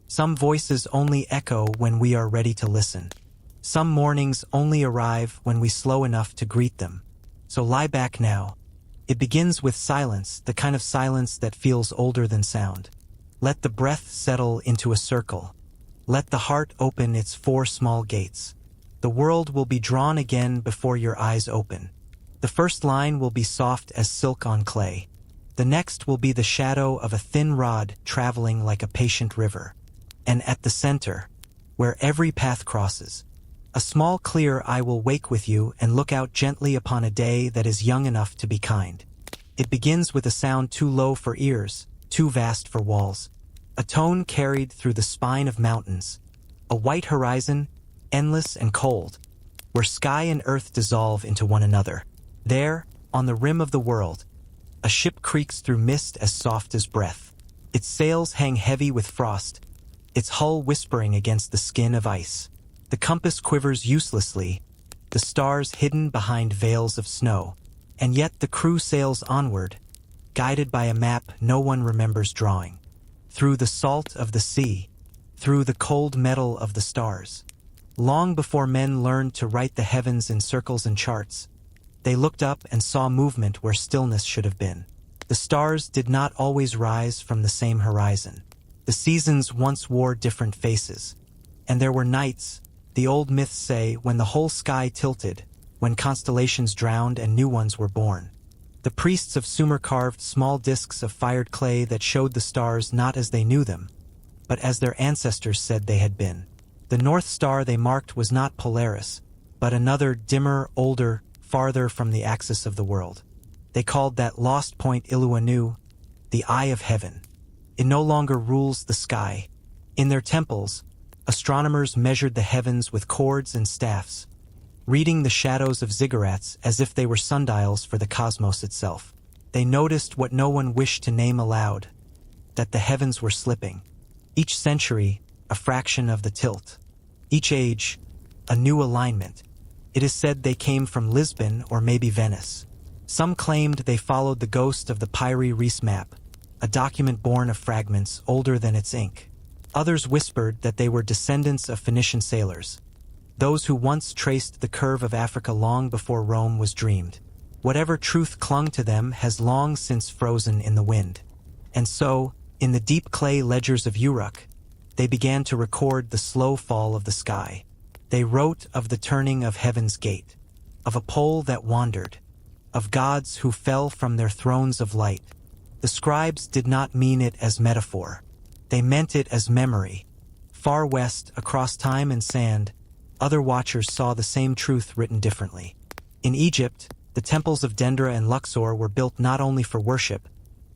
A: Some voices only echo when we are ready to listen. Some mornings only arrive when we slow enough to greet them. So lie back now. It begins with silence, the kind of silence that feels older than sound. Let the breath settle into a circle. Let the heart open its 4 small gates. The world will be drawn again before your eyes open. The first line will be soft as silk on clay. The next will be the shadow of a thin rod traveling like a patient river. And at the center, where every path crosses, A small clear eye will wake with you and look out gently upon a day that is young enough to be kind. It begins with a sound too low for ears, too vast for walls. A tone carried through the spine of mountains. A white horizon, endless and cold, where sky and earth dissolve into one another. There, on the rim of the world, a ship creaks through mist as soft as breath. Its sails hang heavy with frost, its hull whispering against the skin of ice. The compass quivers uselessly, the stars hidden behind veils of snow. And yet the crew sails onward, guided by a map no one remembers drawing. Through the salt of the sea, through the cold metal of the stars. Long before men learned to write the heavens in circles and charts, they looked up and saw movement where stillness should have been. The stars did not always rise from the same horizon. The seasons once wore different faces. And there were nights, the old myths say, when the whole sky tilted, when constellations drowned and new ones were born. The priests of Sumer carved small discs of fired clay that showed the stars not as they knew them, but as their ancestors said they had been. The North Star they marked was not Polaris, but another dimmer, older, farther from the axis of the world. They called that lost point Iluanu, the Eye of Heaven. It no longer rules the sky. In their temples, astronomers measured the heavens with cords and staffs, reading the shadows of ziggurats as if they were sundials for the cosmos itself. They noticed what no one wished to name aloud, that the heavens were slipping. Each century, a fraction of the tilt. Each age, a new alignment. It is said they came from Lisbon or maybe Venice. Some claimed they followed the ghost of the Pyre Reis map, a document born of fragments older than its ink. Others whispered that they were descendants of Phoenician sailors, those who once traced the curve of Africa long before Rome was dreamed. Whatever truth clung to them has long since frozen in the wind. And so, in the deep clay ledgers of Uruk, they began to record the slow fall of the sky. They wrote of the turning of heaven's gate, of a pole that wandered, of gods who fell from their thrones of light. The scribes did not mean it as metaphor. They meant it as memory. Far west, across time and sand, other watchers saw the same truth written differently. In Egypt, the temples of Dendra and Luxor were built not only for worship,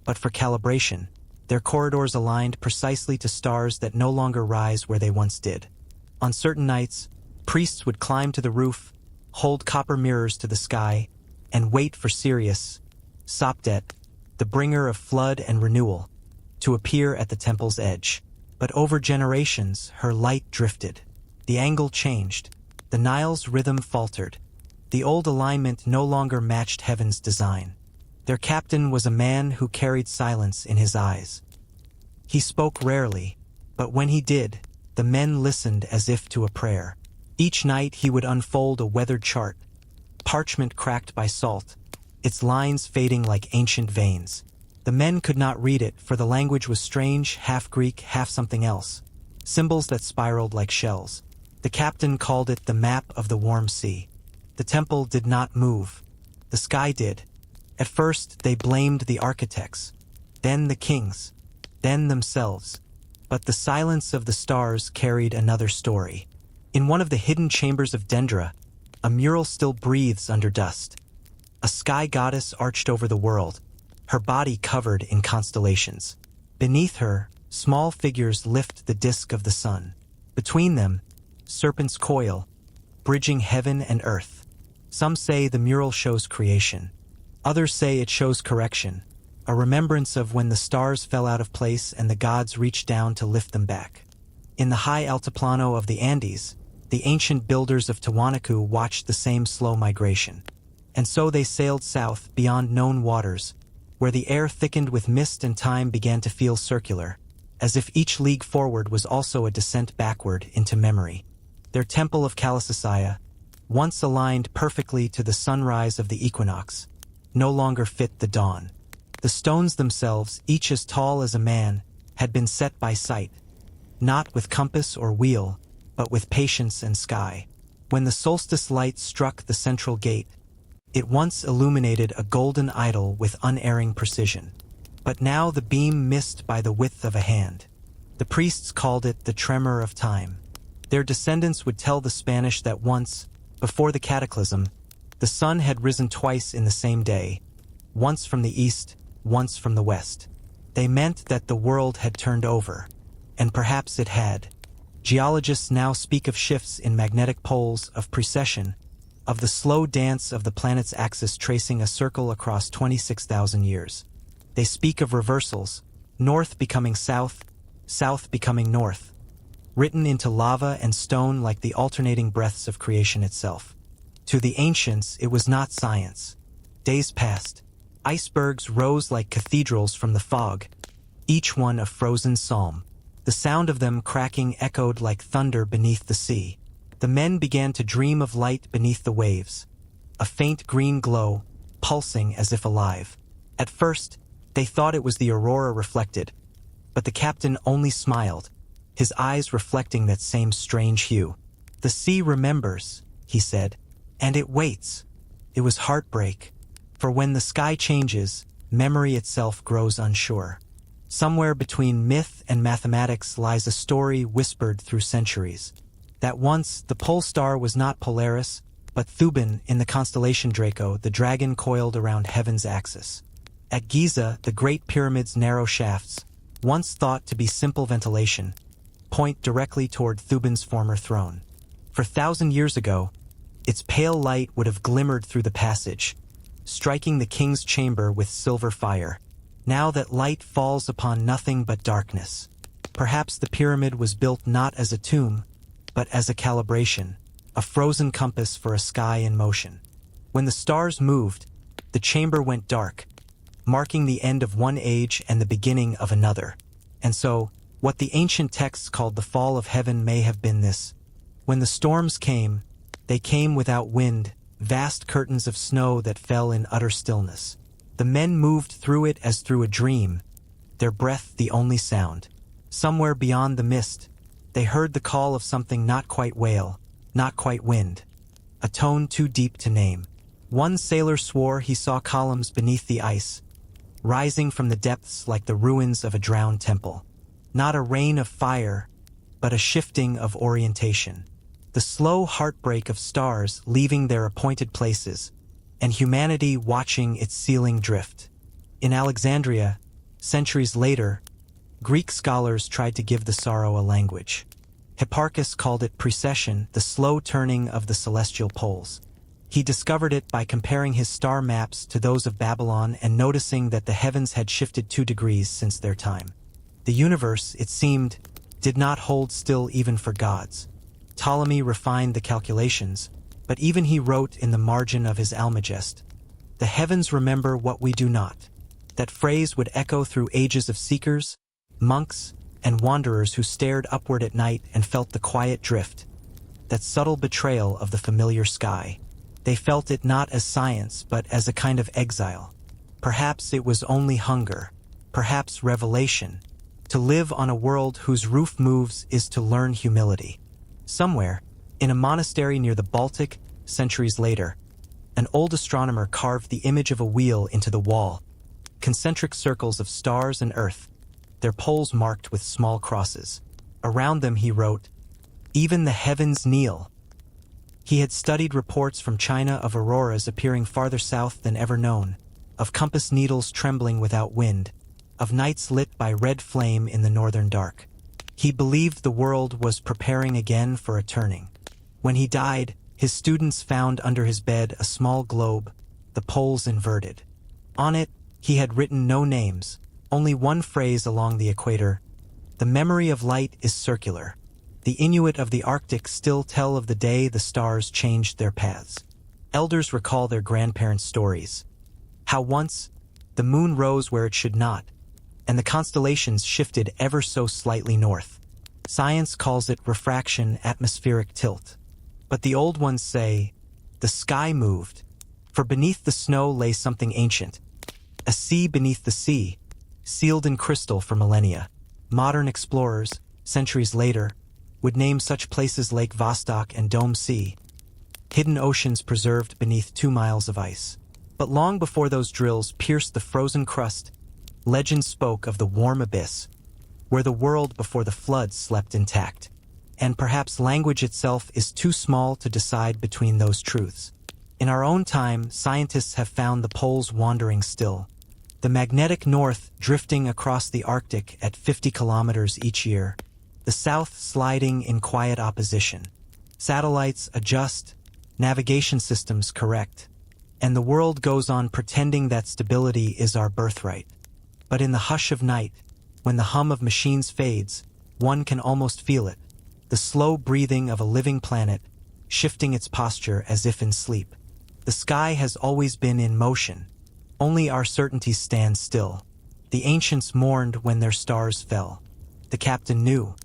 A: but for calibration. Their corridors aligned precisely to stars that no longer rise where they once did. On certain nights, priests would climb to the roof, hold copper mirrors to the sky, and wait for Sirius, Sopdet, the bringer of flood and renewal, to appear at the temple's edge. But over generations, her light drifted. The angle changed. The Nile's rhythm faltered. The old alignment no longer matched heaven's design. Their captain was a man who carried silence in his eyes. He spoke rarely, but when he did, the men listened as if to a prayer. Each night he would unfold a weathered chart, parchment cracked by salt, its lines fading like ancient veins. The men could not read it, for the language was strange, half Greek, half something else, symbols that spiraled like shells. The captain called it the map of the warm sea. The temple did not move. The sky did. At first they blamed the architects, then the kings, then themselves. But the silence of the stars carried another story. In one of the hidden chambers of Dendra, a mural still breathes under dust. A sky goddess arched over the world, her body covered in constellations. Beneath her, small figures lift the disk of the sun. Between them, serpents coil, bridging heaven and earth. Some say the mural shows creation. Others say it shows correction, a remembrance of when the stars fell out of place and the gods reached down to lift them back. In the high altiplano of the Andes, the ancient builders of Tiwanaku watched the same slow migration. And so they sailed south beyond known waters, where the air thickened with mist and time began to feel circular, as if each league forward was also a descent backward into memory. Their temple of Kalasasaya, once aligned perfectly to the sunrise of the equinox, no longer fit the dawn. The stones themselves, each as tall as a man, had been set by sight, not with compass or wheel, but with patience and sky. When the solstice light struck the central gate, it once illuminated a golden idol with unerring precision. But now the beam missed by the width of a hand. The priests called it the tremor of time. Their descendants would tell the Spanish that once, before the cataclysm, the sun had risen twice in the same day, once from the east, once from the west. They meant that the world had turned over, and perhaps it had. Geologists now speak of shifts in magnetic poles, of precession, of the slow dance of the planet's axis tracing a circle across 26,000 years. They speak of reversals, north becoming south, south becoming north, written into lava and stone like the alternating breaths of creation itself. To the ancients, it was not science. Days passed. Icebergs rose like cathedrals from the fog, each one a frozen psalm. The sound of them cracking echoed like thunder beneath the sea. The men began to dream of light beneath the waves, a faint green glow, pulsing as if alive. At first, they thought it was the aurora reflected, but the captain only smiled, his eyes reflecting that same strange hue. "The sea remembers," he said, "and it waits." It was heartbreak, for when the sky changes, memory itself grows unsure. Somewhere between myth and mathematics lies a story whispered through centuries. That once the pole star was not Polaris, but Thuban in the constellation Draco, the dragon coiled around heaven's axis. At Giza, the Great Pyramid's narrow shafts, once thought to be simple ventilation, point directly toward Thuban's former throne. For 1,000 years ago, its pale light would have glimmered through the passage, striking the king's chamber with silver fire. Now that light falls upon nothing but darkness. Perhaps the pyramid was built not as a tomb, but as a calibration, a frozen compass for a sky in motion. When the stars moved, the chamber went dark, marking the end of one age and the beginning of another. And so, what the ancient texts called the fall of heaven may have been this. When the storms came, they came without wind, vast curtains of snow that fell in utter stillness. The men moved through it as through a dream, their breath the only sound. Somewhere beyond the mist, they heard the call of something not quite wail, not quite wind, a tone too deep to name. One sailor swore he saw columns beneath the ice, rising from the depths like the ruins of a drowned temple. Not a rain of fire, but a shifting of orientation. The slow heartbreak of stars leaving their appointed places, and humanity watching its ceiling drift. In Alexandria, centuries later, Greek scholars tried to give the sorrow a language. Hipparchus called it precession, the slow turning of the celestial poles. He discovered it by comparing his star maps to those of Babylon and noticing that the heavens had shifted 2 degrees since their time. The universe, it seemed, did not hold still even for gods. Ptolemy refined the calculations, but even he wrote in the margin of his Almagest, "The heavens remember what we do not." That phrase would echo through ages of seekers, monks, and wanderers who stared upward at night and felt the quiet drift, that subtle betrayal of the familiar sky. They felt it not as science, but as a kind of exile. Perhaps it was only hunger, perhaps revelation. To live on a world whose roof moves is to learn humility. Somewhere, in a monastery near the Baltic, centuries later, an old astronomer carved the image of a wheel into the wall, concentric circles of stars and earth, their poles marked with small crosses. Around them he wrote, "Even the heavens kneel." He had studied reports from China of auroras appearing farther south than ever known, of compass needles trembling without wind, of nights lit by red flame in the northern dark. He believed the world was preparing again for a turning. When he died, his students found under his bed a small globe, the poles inverted. On it, he had written no names, only one phrase along the equator: "The memory of light is circular." The Inuit of the Arctic still tell of the day the stars changed their paths. Elders recall their grandparents' stories. How once, the moon rose where it should not, and the constellations shifted ever so slightly north. Science calls it refraction, atmospheric tilt. But the old ones say, the sky moved, for beneath the snow lay something ancient, a sea beneath the sea, sealed in crystal for millennia. Modern explorers, centuries later, would name such places Lake Vostok and Dome Sea, hidden oceans preserved beneath 2 miles of ice. But long before those drills pierced the frozen crust, legend spoke of the warm abyss, where the world before the floods slept intact. and perhaps language itself is too small to decide between those truths. In our own time, scientists have found the poles wandering still, the magnetic north drifting across the Arctic at 50 kilometers each year, the south sliding in quiet opposition. Satellites adjust, navigation systems correct, and the world goes on pretending that stability is our birthright. But in the hush of night, when the hum of machines fades, one can almost feel it, the slow breathing of a living planet, shifting its posture as if in sleep. The sky has always been in motion. Only our certainties stand still. The ancients mourned when their stars fell. The captain knew.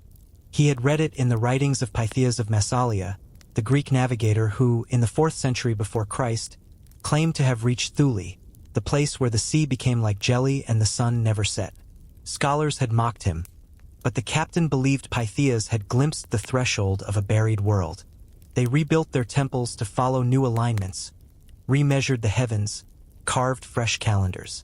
A: He had read it in the writings of Pytheas of Massalia, the Greek navigator who, in the 4th century before Christ, claimed to have reached Thule, the place where the sea became like jelly and the sun never set. Scholars had mocked him, but the captain believed Pytheas had glimpsed the threshold of a buried world. They rebuilt their temples to follow new alignments, remeasured the heavens, carved fresh calendars.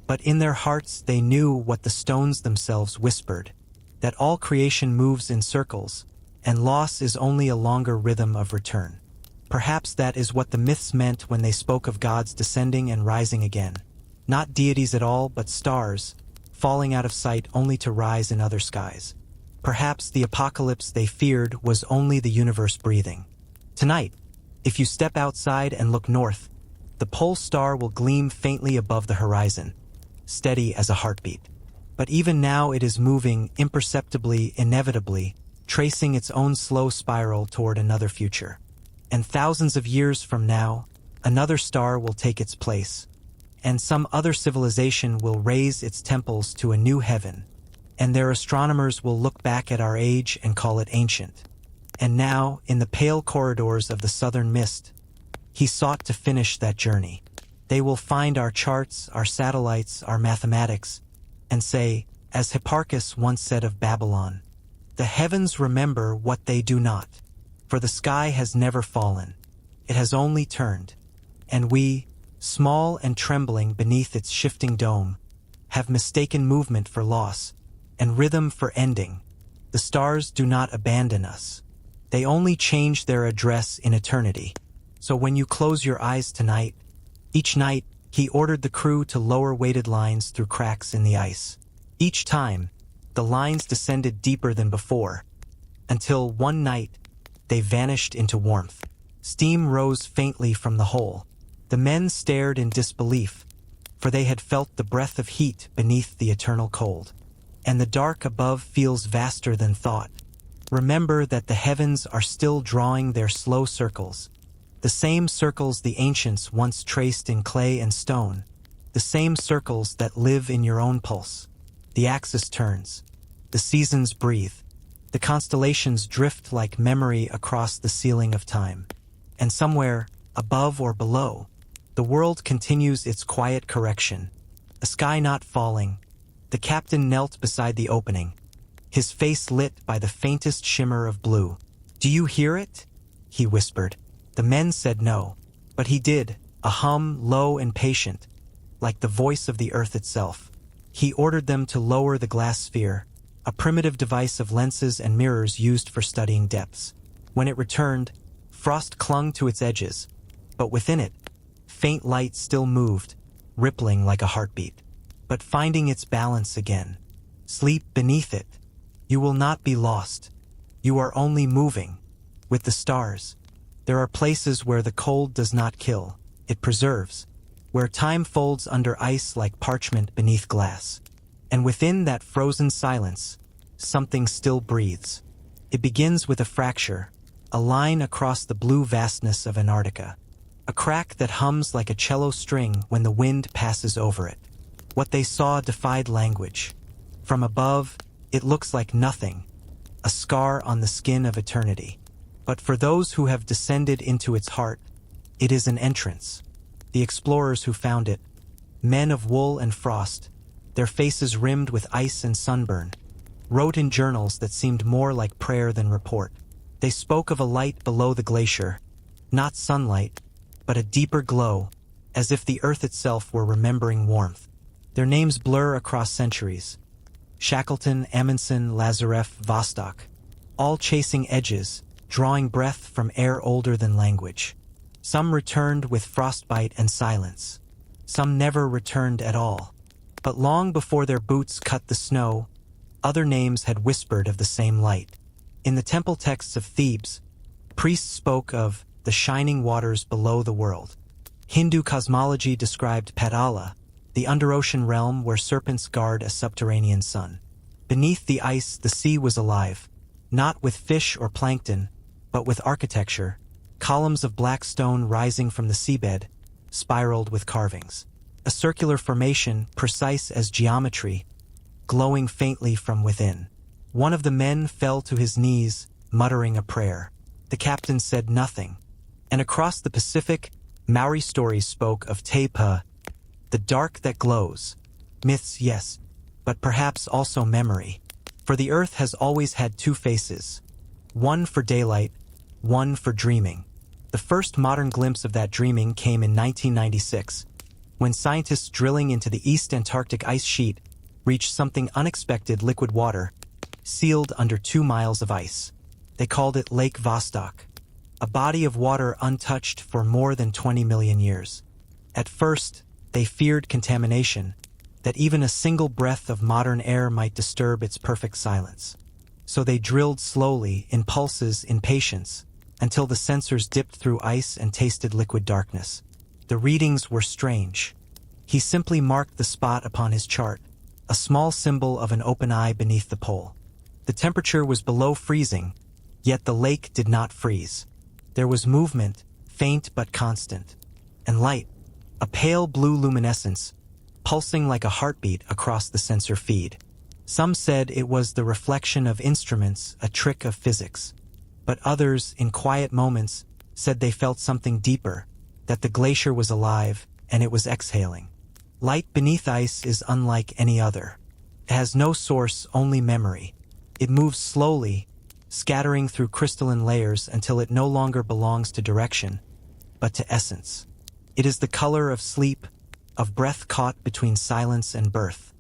A: But in their hearts they knew what the stones themselves whispered, that all creation moves in circles, and loss is only a longer rhythm of return. Perhaps that is what the myths meant when they spoke of gods descending and rising again. Not deities at all, but stars, falling out of sight only to rise in other skies. Perhaps the apocalypse they feared was only the universe breathing. Tonight, if you step outside and look north, the pole star will gleam faintly above the horizon, steady as a heartbeat. But even now it is moving imperceptibly, inevitably, tracing its own slow spiral toward another future. And thousands of years from now, another star will take its place, and some other civilization will raise its temples to a new heaven, and their astronomers will look back at our age and call it ancient. And now, in the pale corridors of the southern mist, he sought to finish that journey. They will find our charts, our satellites, our mathematics, and say, as Hipparchus once said of Babylon, "The heavens remember what they do not, for the sky has never fallen, it has only turned, and we, small and trembling beneath its shifting dome, have mistaken movement for loss, and rhythm for ending. The stars do not abandon us. They only change their address in eternity. So when you close your eyes tonight," each night, he ordered the crew to lower weighted lines through cracks in the ice. Each time, the lines descended deeper than before, until one night, they vanished into warmth. Steam rose faintly from the hole. The men stared in disbelief, for they had felt the breath of heat beneath the eternal cold. And the dark above feels vaster than thought. Remember that the heavens are still drawing their slow circles, the same circles the ancients once traced in clay and stone, the same circles that live in your own pulse. The axis turns, the seasons breathe, the constellations drift like memory across the ceiling of time. And somewhere, above or below, the world continues its quiet correction, a sky not falling. The captain knelt beside the opening, his face lit by the faintest shimmer of blue. "Do you hear it?" he whispered. The men said no, but he did, a hum low and patient, like the voice of the earth itself. He ordered them to lower the glass sphere, a primitive device of lenses and mirrors used for studying depths. When it returned, frost clung to its edges, but within it, faint light still moved, rippling like a heartbeat, but finding its balance again. Sleep beneath it. You will not be lost. You are only moving with the stars. There are places where the cold does not kill, it preserves, where time folds under ice like parchment beneath glass. And within that frozen silence, something still breathes. It begins with a fracture, a line across the blue vastness of Antarctica, a crack that hums like a cello string when the wind passes over it. What they saw defied language. From above, it looks like nothing, a scar on the skin of eternity. But for those who have descended into its heart, it is an entrance. The explorers who found it, men of wool and frost, their faces rimmed with ice and sunburn, wrote in journals that seemed more like prayer than report. They spoke of a light below the glacier, not sunlight, but a deeper glow, as if the earth itself were remembering warmth. Their names blur across centuries. Shackleton, Amundsen, Lazarev, Vostok. all chasing edges, drawing breath from air older than language. Some returned with frostbite and silence. Some never returned at all. But long before their boots cut the snow, other names had whispered of the same light. In the temple texts of Thebes, priests spoke of the shining waters below the world. Hindu cosmology described Patala, the underocean realm where serpents guard a subterranean sun. Beneath the ice, the sea was alive, not with fish or plankton, but with architecture, columns of black stone rising from the seabed, spiraled with carvings. A circular formation, precise as geometry, glowing faintly from within. One of the men fell to his knees, muttering a prayer. The captain said nothing. And across the Pacific, Maori stories spoke of Tepa, the dark that glows. Myths, yes, but perhaps also memory. For the earth has always had two faces. One for daylight, one for dreaming. The first modern glimpse of that dreaming came in 1996, when scientists drilling into the East Antarctic ice sheet reached something unexpected: liquid water, sealed under 2 miles of ice. They called it Lake Vostok, a body of water untouched for more than 20 million years. At first, they feared contamination, that even a single breath of modern air might disturb its perfect silence. So they drilled slowly, in pulses, in patience, until the sensors dipped through ice and tasted liquid darkness. The readings were strange. He simply marked the spot upon his chart, a small symbol of an open eye beneath the pole. The temperature was below freezing, yet the lake did not freeze. There was movement, faint but constant, and light, a pale blue luminescence, pulsing like a heartbeat across the sensor feed. Some said it was the reflection of instruments, a trick of physics. But others, in quiet moments, said they felt something deeper, that the glacier was alive and it was exhaling. Light beneath ice is unlike any other. It has no source, only memory. It moves slowly, scattering through crystalline layers until it no longer belongs to direction, but to essence. It is the color of sleep, of breath caught between silence and birth.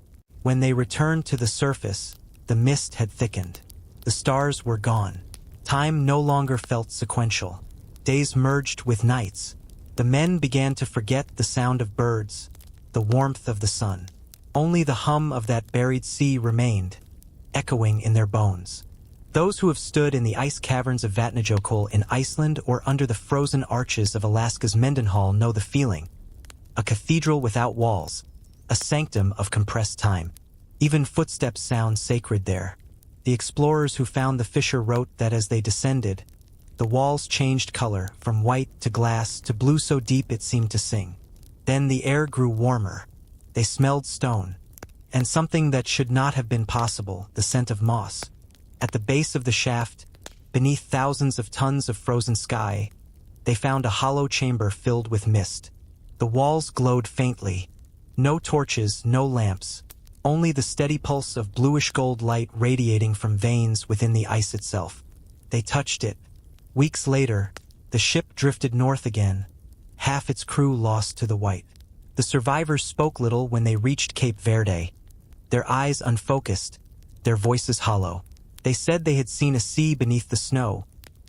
A: When they returned to the surface, the mist had thickened. The stars were gone. Time no longer felt sequential. Days merged with nights. The men began to forget the sound of birds, the warmth of the sun. Only the hum of that buried sea remained, echoing in their bones. Those who have stood in the ice caverns of Vatnajökull in Iceland or under the frozen arches of Alaska's Mendenhall know the feeling. A cathedral without walls, a sanctum of compressed time. Even footsteps sound sacred there. The explorers who found the fissure wrote that as they descended, the walls changed color, from white to glass to blue so deep it seemed to sing. Then the air grew warmer. They smelled stone, and something that should not have been possible, the scent of moss. At the base of the shaft, beneath thousands of tons of frozen sky, they found a hollow chamber filled with mist. The walls glowed faintly. No torches, no lamps, only the steady pulse of bluish-gold light radiating from veins within the ice itself. They touched it. Weeks later, the ship drifted north again, half its crew lost to the white. The survivors spoke little when they reached Cape Verde, their eyes unfocused, their voices hollow. They said they had seen a sea beneath the snow,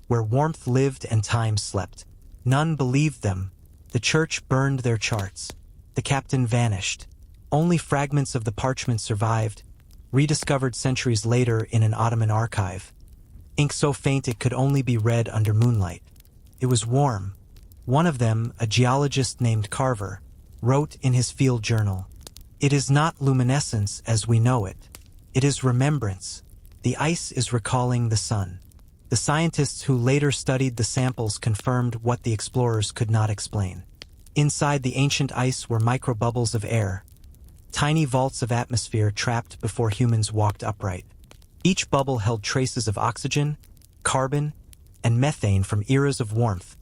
A: where warmth lived and time slept. None believed them. The church burned their charts. The captain vanished. Only fragments of the parchment survived, rediscovered centuries later in an Ottoman archive. Ink so faint it could only be read under moonlight. It was warm. One of them, a geologist named Carver, wrote in his field journal, "It is not luminescence as we know it. It is remembrance. The ice is recalling the sun." The scientists who later studied the samples confirmed what the explorers could not explain. Inside the ancient ice were microbubbles of air, tiny vaults of atmosphere trapped before humans walked upright. Each bubble held traces of oxygen, carbon, and methane from eras of warmth,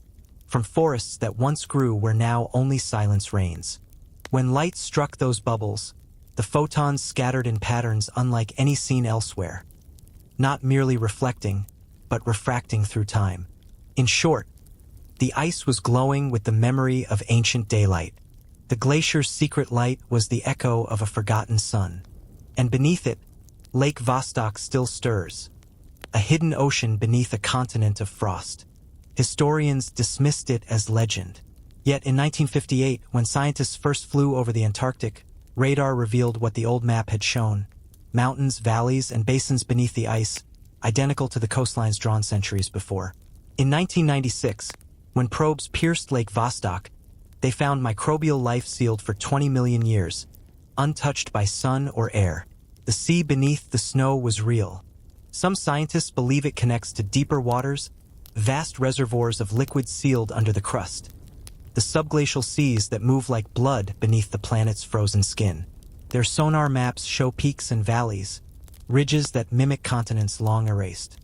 A: from forests that once grew where now only silence reigns. When light struck those bubbles, the photons scattered in patterns unlike any seen elsewhere, not merely reflecting, but refracting through time. In short, the ice was glowing with the memory of ancient daylight. The glacier's secret light was the echo of a forgotten sun. And beneath it, Lake Vostok still stirs, a hidden ocean beneath a continent of frost. Historians dismissed it as legend. Yet in 1958, when scientists first flew over the Antarctic, radar revealed what the old map had shown: mountains, valleys, and basins beneath the ice, identical to the coastlines drawn centuries before. In 1996, when probes pierced Lake Vostok, they found microbial life sealed for 20 million years, untouched by sun or air. The sea beneath the snow was real. Some scientists believe it connects to deeper waters, vast reservoirs of liquid sealed under the crust, the subglacial seas that move like blood beneath the planet's frozen skin. Their sonar maps show peaks and valleys, ridges that mimic continents long erased.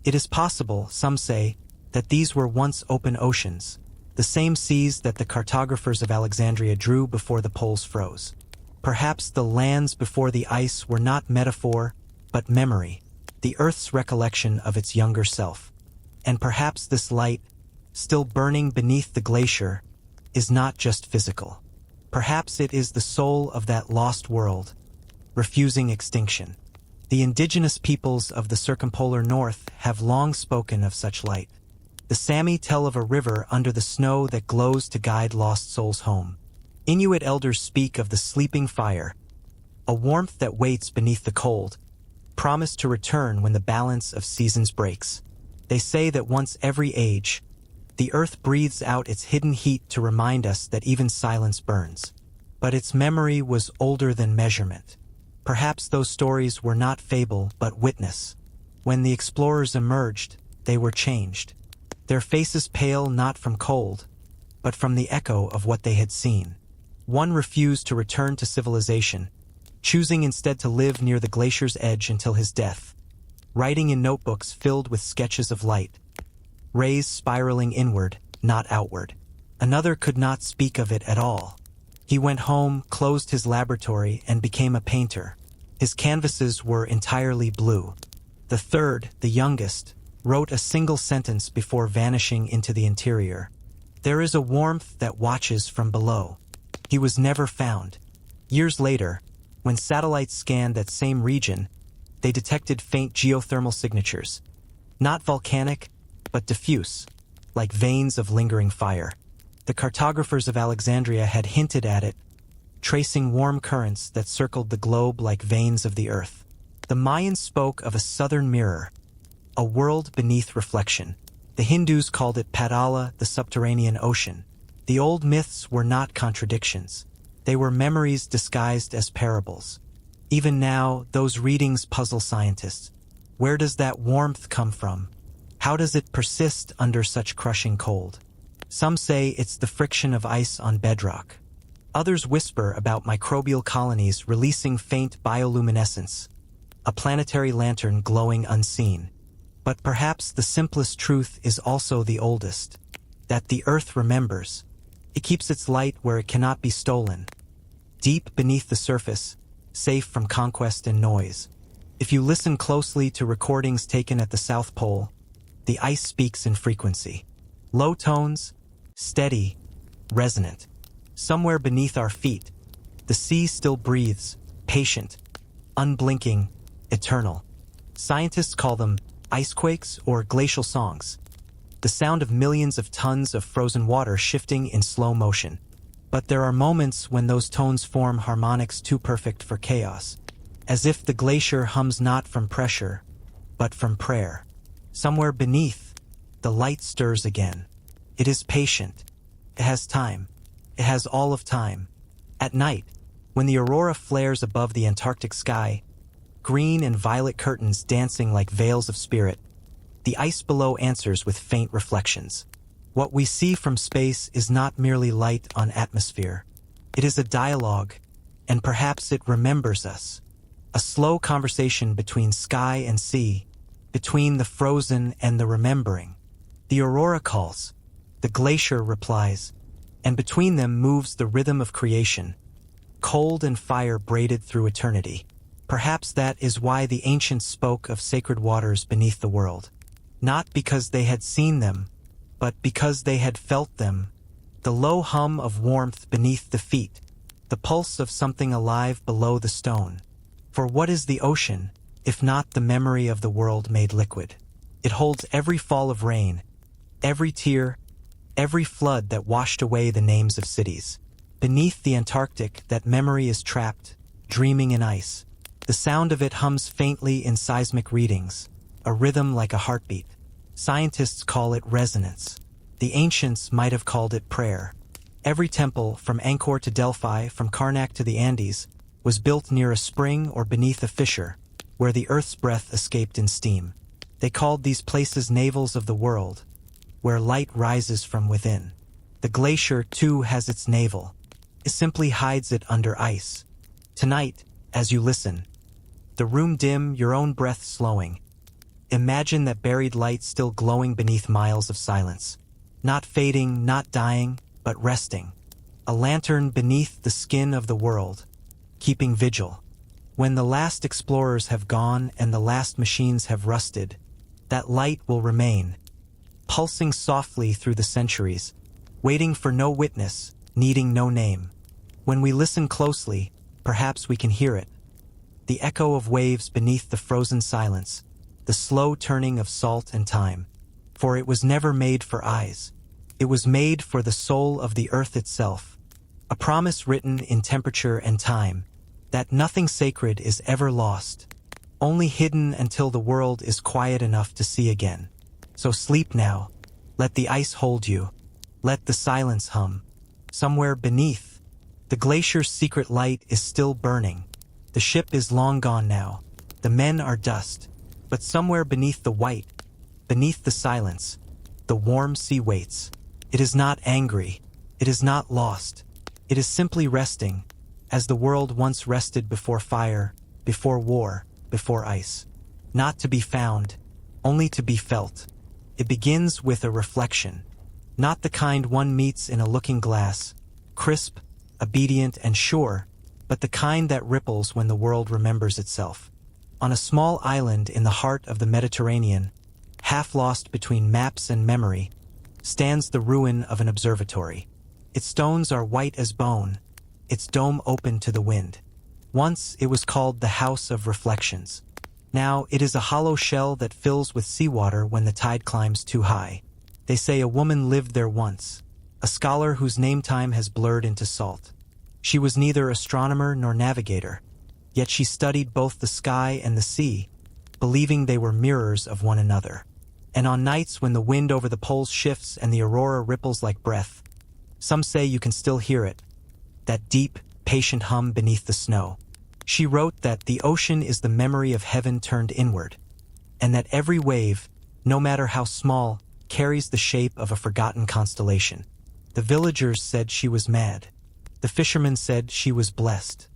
A: It is possible, some say, that these were once open oceans, the same seas that the cartographers of Alexandria drew before the poles froze. Perhaps the lands before the ice were not metaphor, but memory, the Earth's recollection of its younger self. And perhaps this light, still burning beneath the glacier, is not just physical. Perhaps it is the soul of that lost world, refusing extinction. The indigenous peoples of the circumpolar north have long spoken of such light. The Sami tell of a river under the snow that glows to guide lost souls home. Inuit elders speak of the sleeping fire, a warmth that waits beneath the cold, promised to return when the balance of seasons breaks. They say that once every age, the earth breathes out its hidden heat to remind us that even silence burns. But its memory was older than measurement. Perhaps those stories were not fable but witness. When the explorers emerged, they were changed. Their faces pale not from cold, but from the echo of what they had seen. One refused to return to civilization, choosing instead to live near the glacier's edge until his death, writing in notebooks filled with sketches of light, rays spiraling inward, not outward. Another could not speak of it at all. He went home, closed his laboratory, and became a painter. His canvases were entirely blue. The third, the youngest, wrote a single sentence before vanishing into the interior. There is a warmth that watches from below. He was never found. Years later, when satellites scanned that same region, they detected faint geothermal signatures. Not volcanic, but diffuse, like veins of lingering fire. The cartographers of Alexandria had hinted at it, tracing warm currents that circled the globe like veins of the earth. The Mayans spoke of a southern mirror, a world beneath reflection. The Hindus called it Padala, the subterranean ocean. The old myths were not contradictions. They were memories disguised as parables. Even now, those readings puzzle scientists. Where does that warmth come from? How does it persist under such crushing cold? Some say it's the friction of ice on bedrock. Others whisper about microbial colonies releasing faint bioluminescence, a planetary lantern glowing unseen. But perhaps the simplest truth is also the oldest, that the earth remembers. It keeps its light where it cannot be stolen, deep beneath the surface, safe from conquest and noise. If you listen closely to recordings taken at the South Pole, the ice speaks in frequency. Low tones, steady, resonant. Somewhere beneath our feet, the sea still breathes, patient, unblinking, eternal. Scientists call them icequakes or glacial songs, the sound of millions of tons of frozen water shifting in slow motion. But there are moments when those tones form harmonics too perfect for chaos, as if the glacier hums not from pressure, but from prayer. Somewhere beneath, the light stirs again. It is patient. It has time. It has all of time. At night, when the aurora flares above the Antarctic sky, green and violet curtains dancing like veils of spirit, the ice below answers with faint reflections. What we see from space is not merely light on atmosphere. It is a dialogue, and perhaps it remembers us. A slow conversation between sky and sea, between the frozen and the remembering. The aurora calls, the glacier replies, and between them moves the rhythm of creation, cold and fire braided through eternity. Perhaps that is why the ancients spoke of sacred waters beneath the world. Not because they had seen them, but because they had felt them. The low hum of warmth beneath the feet, the pulse of something alive below the stone. For what is the ocean? if not the memory of the world made liquid. It holds every fall of rain, every tear, every flood that washed away the names of cities. Beneath the Antarctic, that memory is trapped, dreaming in ice. The sound of it hums faintly in seismic readings, a rhythm like a heartbeat. Scientists call it resonance. The ancients might have called it prayer. Every temple, from Angkor to Delphi, from Karnak to the Andes, was built near a spring or beneath a fissure, where the earth's breath escaped in steam. They called these places navels of the world, where light rises from within. The glacier, too, has its navel. It simply hides it under ice. Tonight, as you listen, the room dim, your own breath slowing. Imagine that buried light still glowing beneath miles of silence. Not fading, not dying, but resting. A lantern beneath the skin of the world, keeping vigil. When the last explorers have gone and the last machines have rusted, that light will remain, pulsing softly through the centuries, waiting for no witness, needing no name. When we listen closely, perhaps we can hear it. The echo of waves beneath the frozen silence, the slow turning of salt and time. For it was never made for eyes. It was made for the soul of the earth itself. A promise written in temperature and time, that nothing sacred is ever lost, only hidden until the world is quiet enough to see again. So sleep now. Let the ice hold you. Let the silence hum. Somewhere beneath, the glacier's secret light is still burning. The ship is long gone now. The men are dust. But somewhere beneath the white, beneath the silence, the warm sea waits. It is not angry. It is not lost. It is simply resting, as the world once rested before fire, before war, before ice. Not to be found, only to be felt. It begins with a reflection. Not the kind one meets in a looking glass, crisp, obedient, and sure, but the kind that ripples when the world remembers itself. On a small island in the heart of the Mediterranean, half lost between maps and memory, stands the ruin of an observatory. Its stones are white as bone, its dome open to the wind. Once it was called the House of Reflections. Now it is a hollow shell that fills with seawater when the tide climbs too high. They say a woman lived there once, a scholar whose name time has blurred into salt. She was neither astronomer nor navigator, yet she studied both the sky and the sea, believing they were mirrors of one another. And on nights when the wind over the poles shifts and the aurora ripples like breath, some say you can still hear it, that deep, patient hum beneath the snow. She wrote that the ocean is the memory of heaven turned inward, and that every wave, no matter how small, carries the shape of a forgotten constellation. The villagers said she was mad. The fishermen said she was blessed.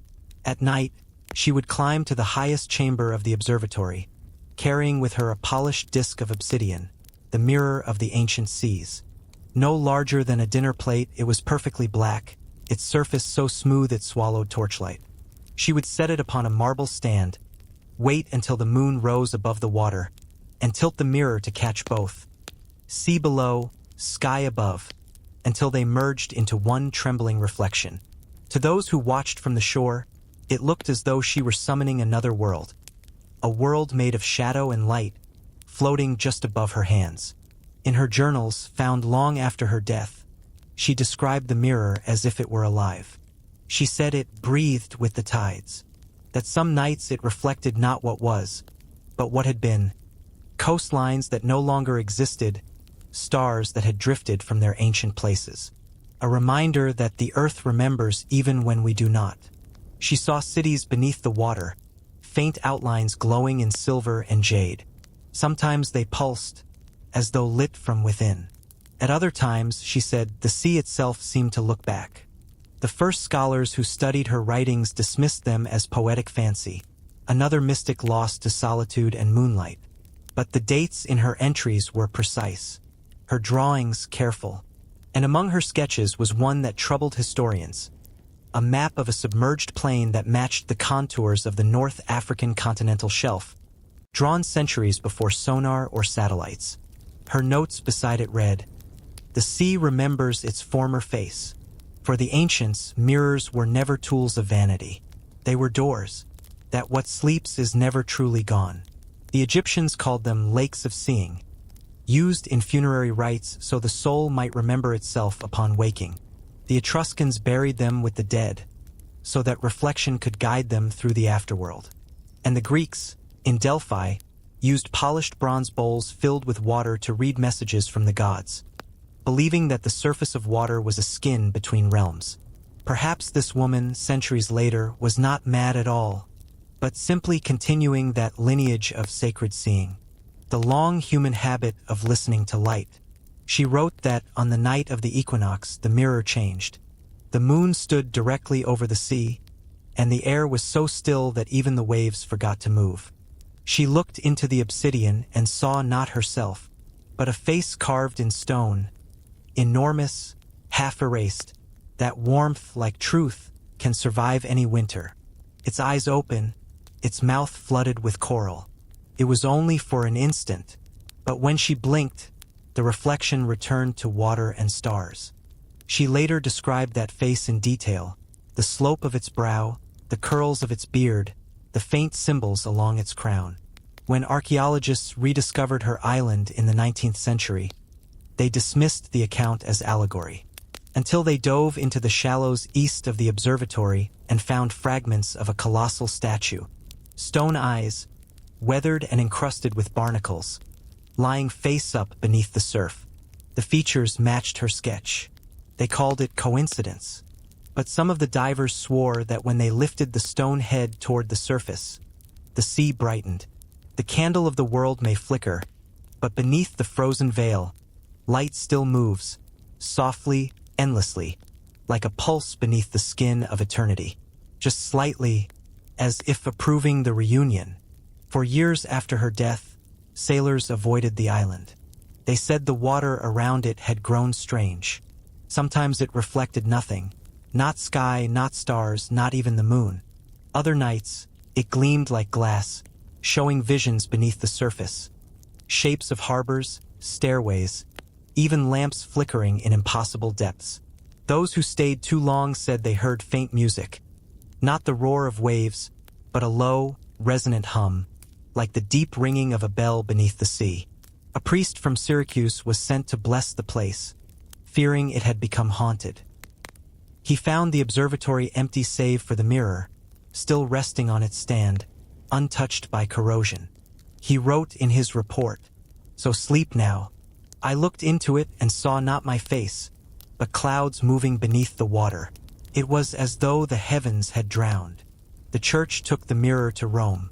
A: At night, she would climb to the highest chamber of the observatory, carrying with her a polished disk of obsidian, the mirror of the ancient seas. No larger than a dinner plate, it was perfectly black, its surface so smooth it swallowed torchlight. She would set it upon a marble stand, wait until the moon rose above the water, and tilt the mirror to catch both, sea below, sky above, until they merged into one trembling reflection. To those who watched from the shore, it looked as though she were summoning another world, a world made of shadow and light, floating just above her hands. In her journals, found long after her death, she described the mirror as if it were alive. She said it breathed with the tides, that some nights it reflected not what was, but what had been, coastlines that no longer existed, stars that had drifted from their ancient places. A reminder that the earth remembers even when we do not. She saw cities beneath the water, faint outlines glowing in silver and jade. Sometimes they pulsed, as though lit from within. At other times, she said, the sea itself seemed to look back. The first scholars who studied her writings dismissed them as poetic fancy, another mystic lost to solitude and moonlight. But the dates in her entries were precise, her drawings careful, and among her sketches was one that troubled historians, a map of a submerged plain that matched the contours of the North African continental shelf, drawn centuries before sonar or satellites. Her notes beside it read, "The sea remembers its former face. For the ancients, mirrors were never tools of vanity. They were doors. that what sleeps is never truly gone. The Egyptians called them lakes of seeing, used in funerary rites so the soul might remember itself upon waking. The Etruscans buried them with the dead, so that reflection could guide them through the afterworld. And the Greeks, in Delphi, used polished bronze bowls filled with water to read messages from the gods, believing that the surface of water was a skin between realms. Perhaps this woman, centuries later, was not mad at all, but simply continuing that lineage of sacred seeing, the long human habit of listening to light. She wrote that on the night of the equinox the mirror changed. The moon stood directly over the sea, and the air was so still that even the waves forgot to move. She looked into the obsidian and saw not herself, but a face carved in stone, enormous, half-erased. That warmth, like truth, can survive any winter. Its eyes open, its mouth flooded with coral. It was only for an instant, but when she blinked, the reflection returned to water and stars. She later described that face in detail, the slope of its brow, the curls of its beard, the faint symbols along its crown. When archaeologists rediscovered her island in the 19th century, they dismissed the account as allegory, until they dove into the shallows east of the observatory and found fragments of a colossal statue. Stone eyes, weathered and encrusted with barnacles, lying face up beneath the surf. The features matched her sketch. They called it coincidence, but some of the divers swore that when they lifted the stone head toward the surface, the sea brightened. The candle of the world may flicker, but beneath the frozen veil, light still moves, softly, endlessly, like a pulse beneath the skin of eternity, just slightly, as if approving the reunion. For years after her death, sailors avoided the island. They said the water around it had grown strange. Sometimes it reflected nothing, not sky, not stars, not even the moon. Other nights, it gleamed like glass, showing visions beneath the surface, shapes of harbors, stairways, even lamps flickering in impossible depths. Those who stayed too long said they heard faint music, not the roar of waves, but a low, resonant hum, like the deep ringing of a bell beneath the sea. A priest from Syracuse was sent to bless the place, fearing it had become haunted. He found the observatory empty save for the mirror, still resting on its stand, untouched by corrosion. He wrote in his report, "So sleep now. I looked into it and saw not my face, but clouds moving beneath the water. It was as though the heavens had drowned." The church took the mirror to Rome.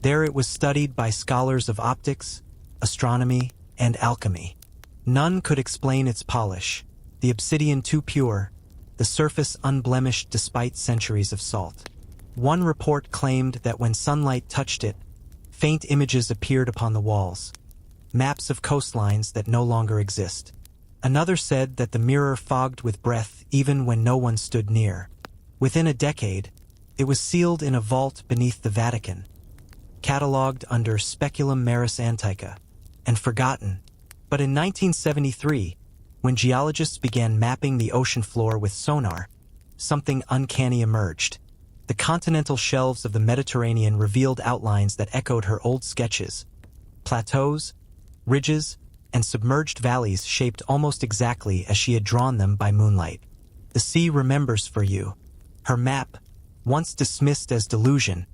A: There it was studied by scholars of optics, astronomy, and alchemy. None could explain its polish, the obsidian too pure, the surface unblemished despite centuries of salt. One report claimed that when sunlight touched it, faint images appeared upon the walls, maps of coastlines that no longer exist. Another said that the mirror fogged with breath even when no one stood near. Within a decade, it was sealed in a vault beneath the Vatican, catalogued under Speculum Maris Antarctica, and forgotten. But in 1973, when geologists began mapping the ocean floor with sonar, something uncanny emerged. The continental shelves of the Mediterranean revealed outlines that echoed her old sketches. Plateaus, ridges, and submerged valleys shaped almost exactly as she had drawn them by moonlight. The sea remembers for you. Her map, once dismissed as delusion,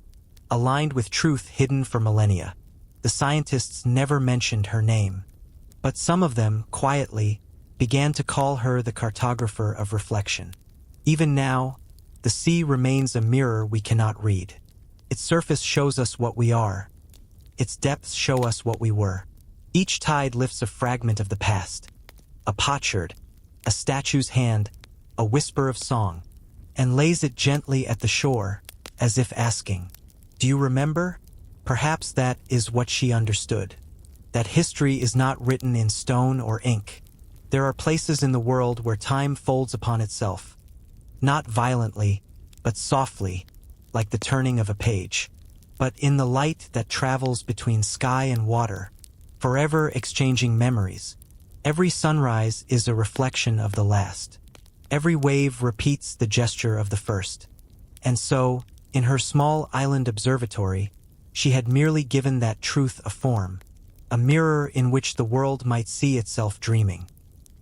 A: aligned with truth hidden for millennia. The scientists never mentioned her name, but some of them, quietly, began to call her the cartographer of reflection. Even now, the sea remains a mirror we cannot read. Its surface shows us what we are. Its depths show us what we were. Each tide lifts a fragment of the past, a potsherd, a statue's hand, a whisper of song, and lays it gently at the shore, as if asking, "Do you remember?" Perhaps that is what she understood, that history is not written in stone or ink. There are places in the world where time folds upon itself, not violently, but softly, like the turning of a page. But in the light that travels between sky and water, forever exchanging memories, every sunrise is a reflection of the last. Every wave repeats the gesture of the first. And so, In her small island observatory, she had merely given that truth a form, a mirror in which the world might see itself dreaming.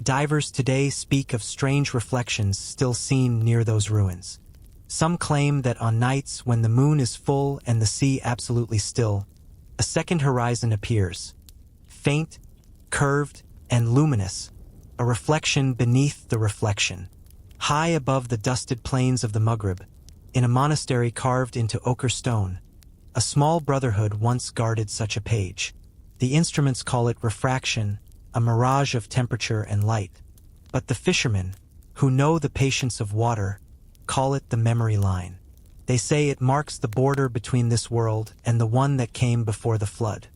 A: Divers today speak of strange reflections still seen near those ruins. Some claim that on nights when the moon is full and the sea absolutely still, a second horizon appears, faint, curved, and luminous, a reflection beneath the reflection. High above the dusted plains of the Maghreb, in a monastery carved into ochre stone, a small brotherhood once guarded such a page. The instruments call it refraction, a mirage of temperature and light. But the fishermen, who know the patience of water, call it the memory line. They say it marks the border between this world and the one that came before the flood.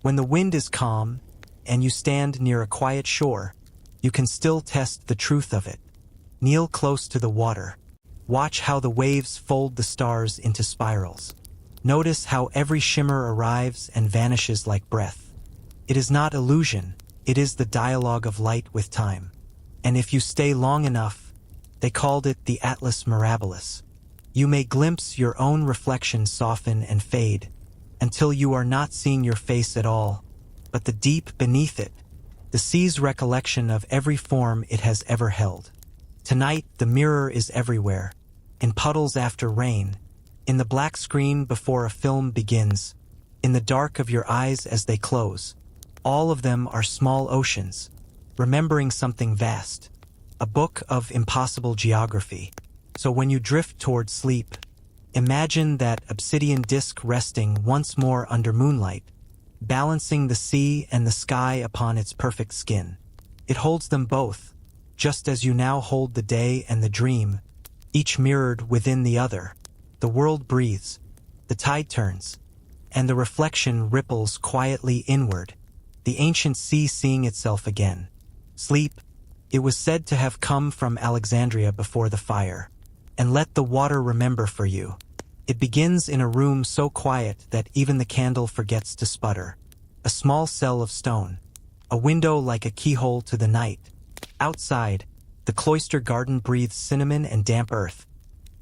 A: When the wind is calm, and you stand near a quiet shore, you can still test the truth of it. Kneel close to the water. Watch how the waves fold the stars into spirals. Notice how every shimmer arrives and vanishes like breath. It is not illusion, it is the dialogue of light with time. And if you stay long enough, they called it the Atlas Mirabilis. You may glimpse your own reflection soften and fade, until you are not seeing your face at all, but the deep beneath it, the sea's recollection of every form it has ever held. Tonight the mirror is everywhere, in puddles after rain, in the black screen before a film begins, in the dark of your eyes as they close. All of them are small oceans, remembering something vast, a book of impossible geography. So when you drift toward sleep, imagine that obsidian disk resting once more under moonlight, balancing the sea and the sky upon its perfect skin. It holds them both, just as you now hold the day and the dream, each mirrored within the other. The world breathes, the tide turns, and the reflection ripples quietly inward, the ancient sea seeing itself again. Sleep, it was said to have come from Alexandria before the fire. And let the water remember for you. It begins in a room so quiet that even the candle forgets to sputter. A small cell of stone. A window like a keyhole to the night. Outside, the cloister garden breathes cinnamon and damp earth.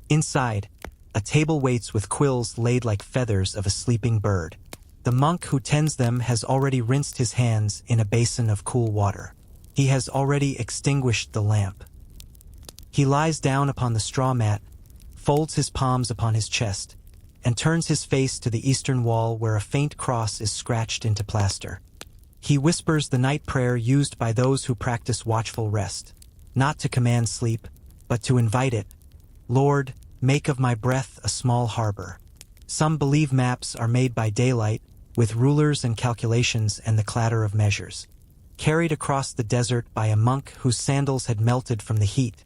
A: Inside, a table waits with quills laid like feathers of a sleeping bird. The monk who tends them has already rinsed his hands in a basin of cool water. He has already extinguished the lamp. He lies down upon the straw mat, folds his palms upon his chest, and turns his face to the eastern wall where a faint cross is scratched into plaster. He whispers the night prayer used by those who practice watchful rest, not to command sleep, but to invite it. Lord, make of my breath a small harbor. Some believe maps are made by daylight, with rulers and calculations and the clatter of measures. Carried across the desert by a monk whose sandals had melted from the heat,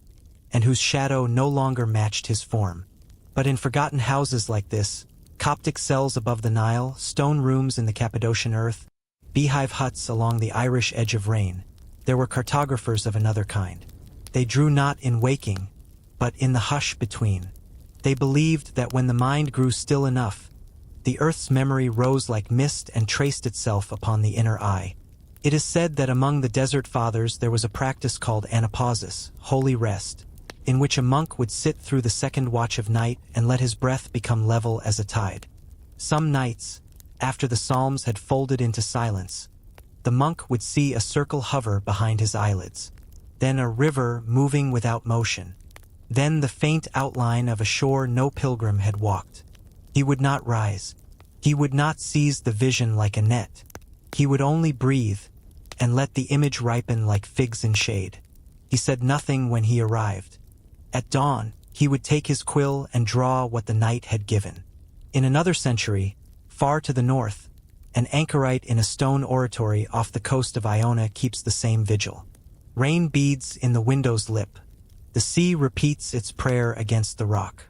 A: and whose shadow no longer matched his form. But in forgotten houses like this, Coptic cells above the Nile, stone rooms in the Cappadocian earth, beehive huts along the Irish edge of rain, there were cartographers of another kind. They drew not in waking, but in the hush between. They believed that when the mind grew still enough, the earth's memory rose like mist and traced itself upon the inner eye. It is said that among the desert fathers there was a practice called anapausis, holy rest, in which a monk would sit through the second watch of night and let his breath become level as a tide. Some nights, after the psalms had folded into silence, the monk would see a circle hover behind his eyelids, then a river moving without motion, then the faint outline of a shore no pilgrim had walked. He would not rise. He would not seize the vision like a net. He would only breathe and let the image ripen like figs in shade. He said nothing when he arrived. At dawn, he would take his quill and draw what the night had given. In another century, far to the north, an anchorite in a stone oratory off the coast of Iona keeps the same vigil. Rain beads in the window's lip. The sea repeats its prayer against the rock.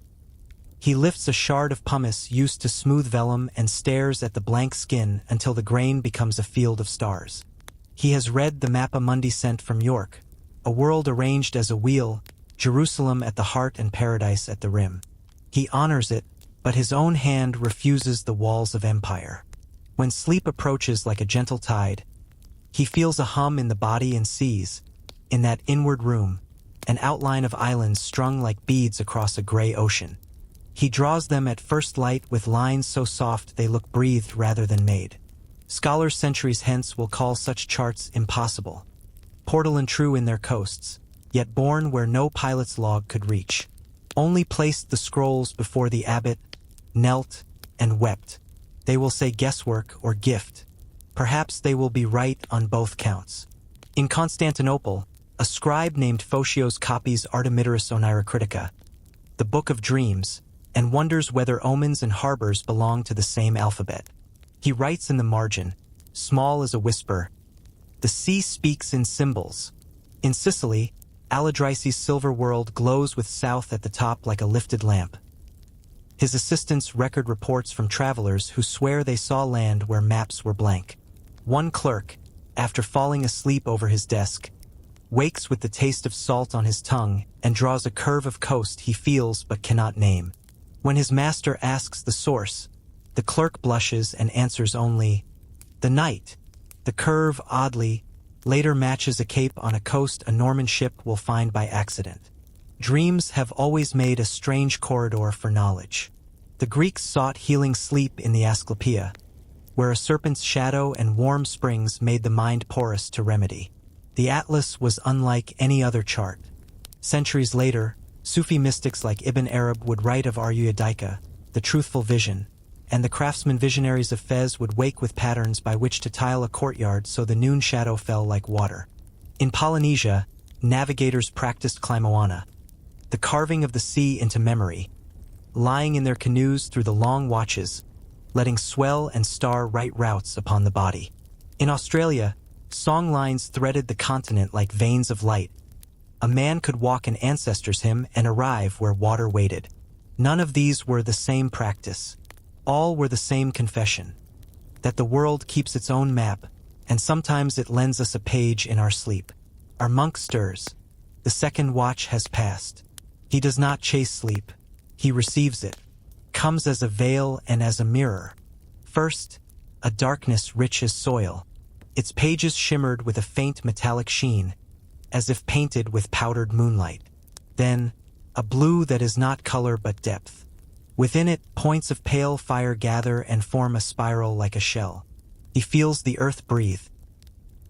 A: He lifts a shard of pumice used to smooth vellum and stares at the blank skin until the grain becomes a field of stars. He has read the Mappa Mundi sent from York, a world arranged as a wheel, Jerusalem at the heart and paradise at the rim. He honors it, but his own hand refuses the walls of empire. When sleep approaches like a gentle tide, he feels a hum in the body and sees, in that inward room, an outline of islands strung like beads across a gray ocean. He draws them at first light with lines so soft they look breathed rather than made. Scholars centuries hence will call such charts impossible. Portland true in their coasts, yet born where no pilot's log could reach. Only placed the scrolls before the abbot, knelt, and wept. They will say guesswork or gift. Perhaps they will be right on both counts. In Constantinople, a scribe named Photios copies Artemidorus Oneirocritica, the Book of Dreams, and wonders whether omens and harbors belong to the same alphabet. He writes in the margin, small as a whisper, "The sea speaks in symbols." In Sicily, Alidrice's silver world glows with south at the top like a lifted lamp. His assistants record reports from travelers who swear they saw land where maps were blank. One clerk, after falling asleep over his desk, wakes with the taste of salt on his tongue and draws a curve of coast he feels but cannot name. When his master asks the source, the clerk blushes and answers only, "The night." The curve, oddly, later matches a cape on a coast a Norman ship will find by accident. Dreams have always made a strange corridor for knowledge. The Greeks sought healing sleep in the Asclepiad, where a serpent's shadow and warm springs made the mind porous to remedy. The Atlas was unlike any other chart. Centuries later, Sufi mystics like Ibn Arab would write of Aryudika, the truthful vision, and the craftsman visionaries of Fez would wake with patterns by which to tile a courtyard so the noon shadow fell like water. In Polynesia, navigators practiced Klimoana, the carving of the sea into memory, lying in their canoes through the long watches, letting swell and star write routes upon the body. In Australia, song lines threaded the continent like veins of light. A man could walk an ancestor's hymn and arrive where water waited. None of these were the same practice. All were the same confession, that the world keeps its own map, and sometimes it lends us a page in our sleep. Our monk stirs. The second watch has passed. He does not chase sleep. He receives it, comes as a veil and as a mirror. First, a darkness rich as soil. Its pages shimmered with a faint metallic sheen, as if painted with powdered moonlight. Then, a blue that is not color but depth. Within it, points of pale fire gather and form a spiral like a shell. He feels the earth breathe.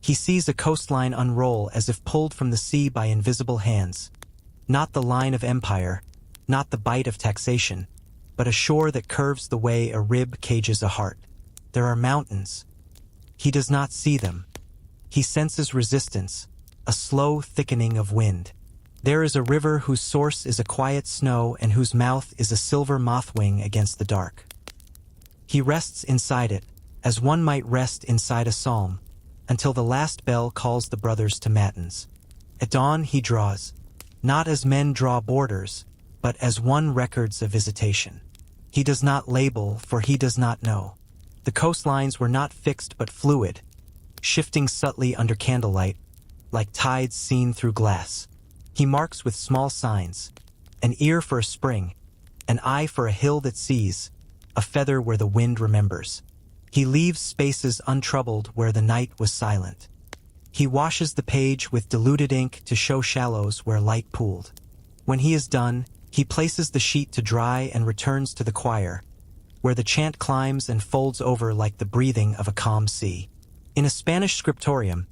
A: He sees a coastline unroll as if pulled from the sea by invisible hands. Not the line of empire, not the bite of taxation, but a shore that curves the way a rib cages a heart. There are mountains. He does not see them. He senses resistance, a slow thickening of wind. There is a river whose source is a quiet snow and whose mouth is a silver mothwing against the dark. He rests inside it, as one might rest inside a psalm, until the last bell calls the brothers to matins. At dawn he draws, not as men draw borders, but as one records a visitation. He does not label, for he does not know. The coastlines were not fixed but fluid, shifting subtly under candlelight, like tides seen through glass. He marks with small signs, an ear for a spring, an eye for a hill that sees, a feather where the wind remembers. He leaves spaces untroubled where the night was silent. He washes the page with diluted ink to show shallows where light pooled. When he is done, he places the sheet to dry and returns to the choir, where the chant climbs and folds over like the breathing of a calm sea. In a Spanish scriptorium,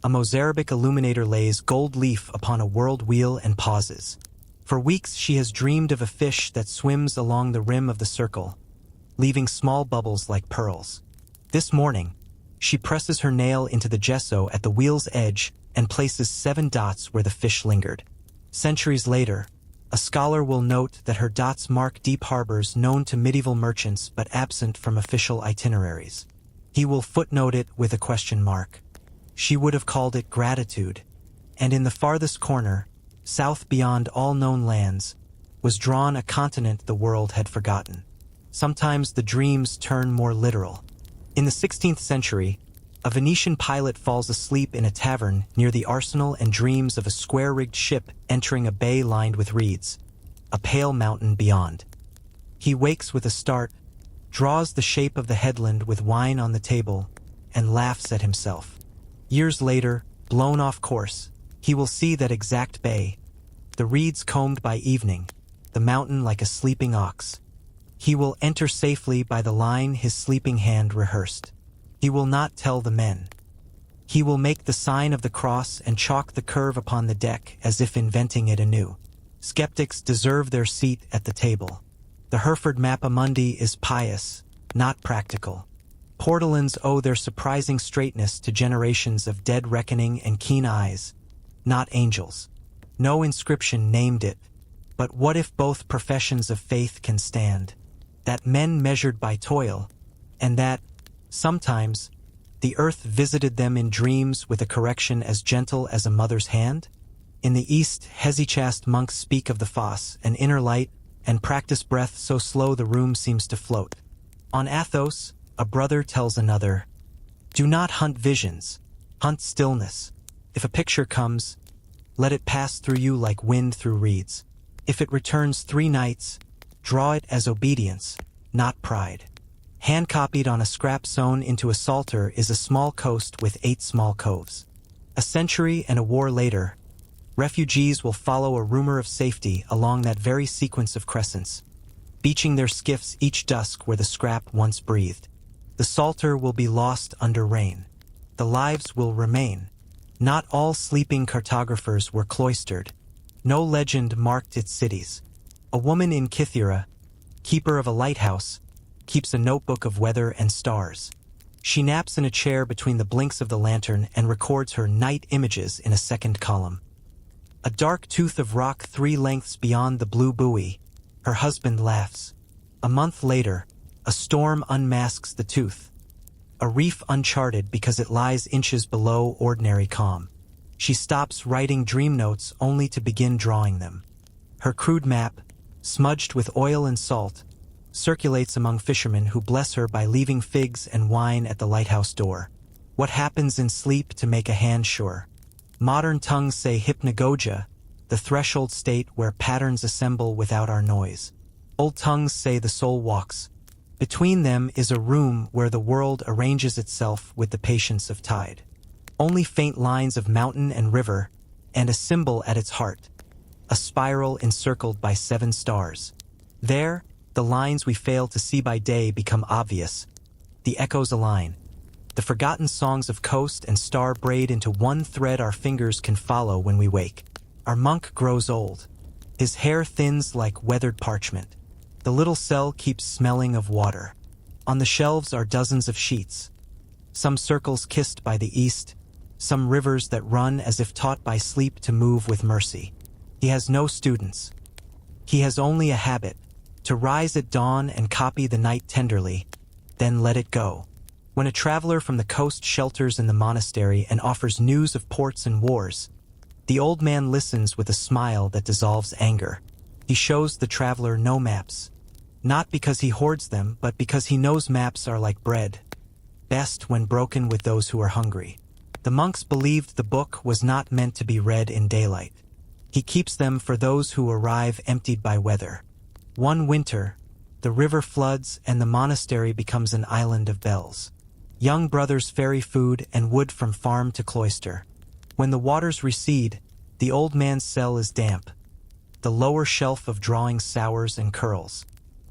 A: a Mozarabic illuminator lays gold leaf upon a world wheel and pauses. For weeks she has dreamed of a fish that swims along the rim of the circle, leaving small bubbles like pearls. This morning, she presses her nail into the gesso at the wheel's edge and places 7 dots where the fish lingered. Centuries later, a scholar will note that her dots mark deep harbors known to medieval merchants but absent from official itineraries. He will footnote it with a question mark. She would have called it gratitude, and in the farthest corner, south beyond all known lands, was drawn a continent the world had forgotten. Sometimes the dreams turn more literal. In the 16th century, a Venetian pilot falls asleep in a tavern near the arsenal and dreams of a square-rigged ship entering a bay lined with reeds, a pale mountain beyond. He wakes with a start, draws the shape of the headland with wine on the table, and laughs at himself. Years later, blown off course, he will see that exact bay, the reeds combed by evening, the mountain like a sleeping ox. He will enter safely by the line his sleeping hand rehearsed. He will not tell the men. He will make the sign of the cross and chalk the curve upon the deck as if inventing it anew. Skeptics deserve their seat at the table. The Hereford Mappamundi is pious, not practical. Portolans owe their surprising straightness to generations of dead reckoning and keen eyes, not angels. No inscription named it, but what if both professions of faith can stand? That men measured by toil, and that, sometimes, the earth visited them in dreams with a correction as gentle as a mother's hand? In the East, hesychast monks speak of the fosse, an inner light, and practice breath so slow the room seems to float. On Athos, a brother tells another, "Do not hunt visions, hunt stillness. If a picture comes, let it pass through you like wind through reeds. If it returns 3 nights, draw it as obedience, not pride." Hand-copied on a scrap sewn into a psalter is a small coast with 8 small coves. A century and a war later, refugees will follow a rumor of safety along that very sequence of crescents, beaching their skiffs each dusk where the scrap once breathed. The psalter will be lost under rain. The lives will remain. Not all sleeping cartographers were cloistered. No legend marked its cities. A woman in Kythera, keeper of a lighthouse, keeps a notebook of weather and stars. She naps in a chair between the blinks of the lantern and records her night images in a second column. A dark tooth of rock 3 lengths beyond the blue buoy, her husband laughs. A month later, a storm unmasks the tooth. A reef uncharted because it lies inches below ordinary calm. She stops writing dream notes only to begin drawing them. Her crude map, smudged with oil and salt, circulates among fishermen who bless her by leaving figs and wine at the lighthouse door. What happens in sleep to make a hand sure? Modern tongues say hypnagogia, the threshold state where patterns assemble without our noise. Old tongues say the soul walks. Between them is a room where the world arranges itself with the patience of tide. Only faint lines of mountain and river, and a symbol at its heart, a spiral encircled by 7 stars. There, the lines we fail to see by day become obvious. The echoes align. The forgotten songs of coast and star braid into one thread our fingers can follow when we wake. Our monk grows old. His hair thins like weathered parchment. The little cell keeps smelling of water. On the shelves are dozens of sheets. Some circles kissed by the east, some rivers that run as if taught by sleep to move with mercy. He has no students. He has only a habit, to rise at dawn and copy the night tenderly, then let it go. When a traveler from the coast shelters in the monastery and offers news of ports and wars, the old man listens with a smile that dissolves anger. He shows the traveler no maps. Not because he hoards them, but because he knows maps are like bread, best when broken with those who are hungry. The monks believed the book was not meant to be read in daylight. He keeps them for those who arrive emptied by weather. One winter, the river floods and the monastery becomes an island of bells. Young brothers ferry food and wood from farm to cloister. When the waters recede, the old man's cell is damp. The lower shelf of drawings sours and curls.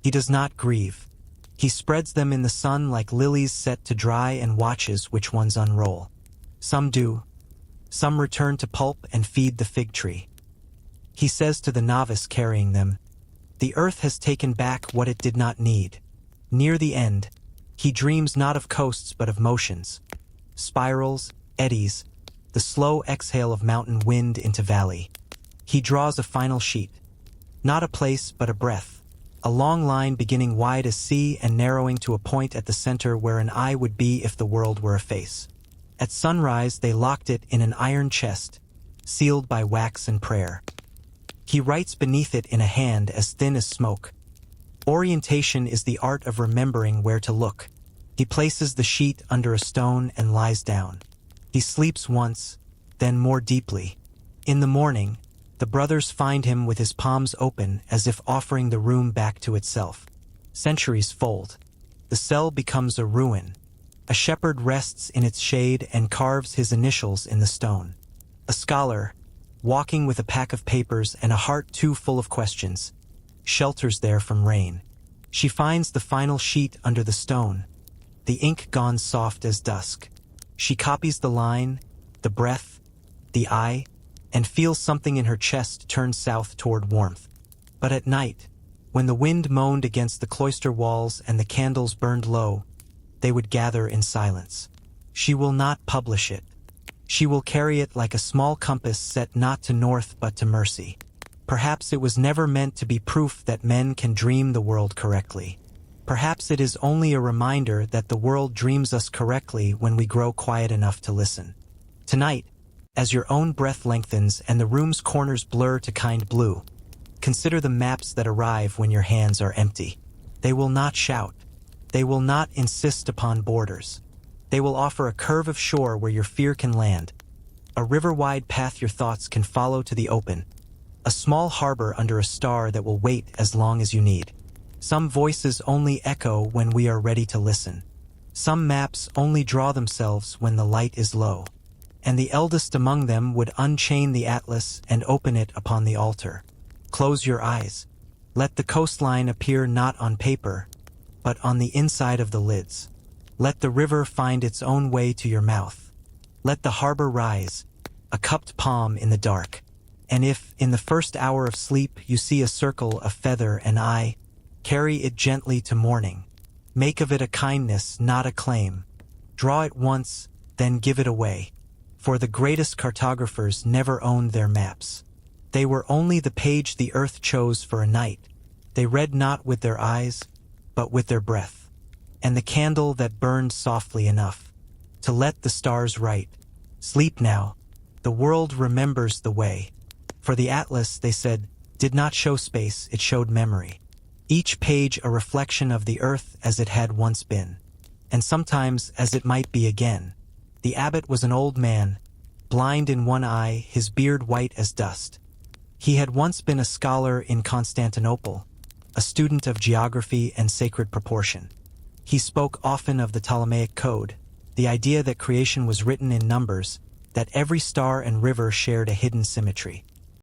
A: He does not grieve. He spreads them in the sun like lilies set to dry and watches which ones unroll. Some do. Some return to pulp and feed the fig tree. He says to the novice carrying them, "The earth has taken back what it did not need." Near the end, he dreams not of coasts but of motions. Spirals, eddies, the slow exhale of mountain wind into valley. He draws a final sheet. Not a place but a breath. A long line beginning wide as sea and narrowing to a point at the center where an eye would be if the world were a face. At sunrise they locked it in an iron chest, sealed by wax and prayer. He writes beneath it in a hand as thin as smoke. Orientation is the art of remembering where to look. He places the sheet under a stone and lies down. He sleeps once, then more deeply. In the morning, the brothers find him with his palms open as if offering the room back to itself. Centuries fold. The cell becomes a ruin. A shepherd rests in its shade and carves his initials in the stone. A scholar, walking with a pack of papers and a heart too full of questions, shelters there from rain. She finds the final sheet under the stone, the ink gone soft as dusk. She copies the line, the breath, the eye, and feels something in her chest turn south toward warmth. But at night, when the wind moaned against the cloister walls and the candles burned low, they would gather in silence. She will not publish it. She will carry it like a small compass set not to north but to mercy. Perhaps it was never meant to be proof that men can dream the world correctly. Perhaps it is only a reminder that the world dreams us correctly when we grow quiet enough to listen. Tonight, as your own breath lengthens and the room's corners blur to kind blue, consider the maps that arrive when your hands are empty. They will not shout. They will not insist upon borders. They will offer a curve of shore where your fear can land, a river-wide path your thoughts can follow to the open, a small harbor under a star that will wait as long as you need. Some voices only echo when we are ready to listen. Some maps only draw themselves when the light is low. And the eldest among them would unchain the atlas and open it upon the altar. Close your eyes. Let the coastline appear not on paper, but on the inside of the lids. Let the river find its own way to your mouth. Let the harbor rise, a cupped palm in the dark. And if, in the first hour of sleep, you see a circle, a feather, an eye, carry it gently to morning. Make of it a kindness, not a claim. Draw it once, then give it away. For the greatest cartographers never owned their maps. They were only the page the earth chose for a night. They read not with their eyes, but with their breath. And the candle that burned softly enough to let the stars write. Sleep now. The world remembers the way. For the atlas, they said, did not show space, it showed memory. Each page a reflection of the earth as it had once been, and sometimes as it might be again. The abbot was an old man, blind in one eye, his beard white as dust. He had once been a scholar in Constantinople, a student of geography and sacred proportion. He spoke often of the Ptolemaic code, the idea that creation was written in numbers, that every star and river shared a hidden symmetry.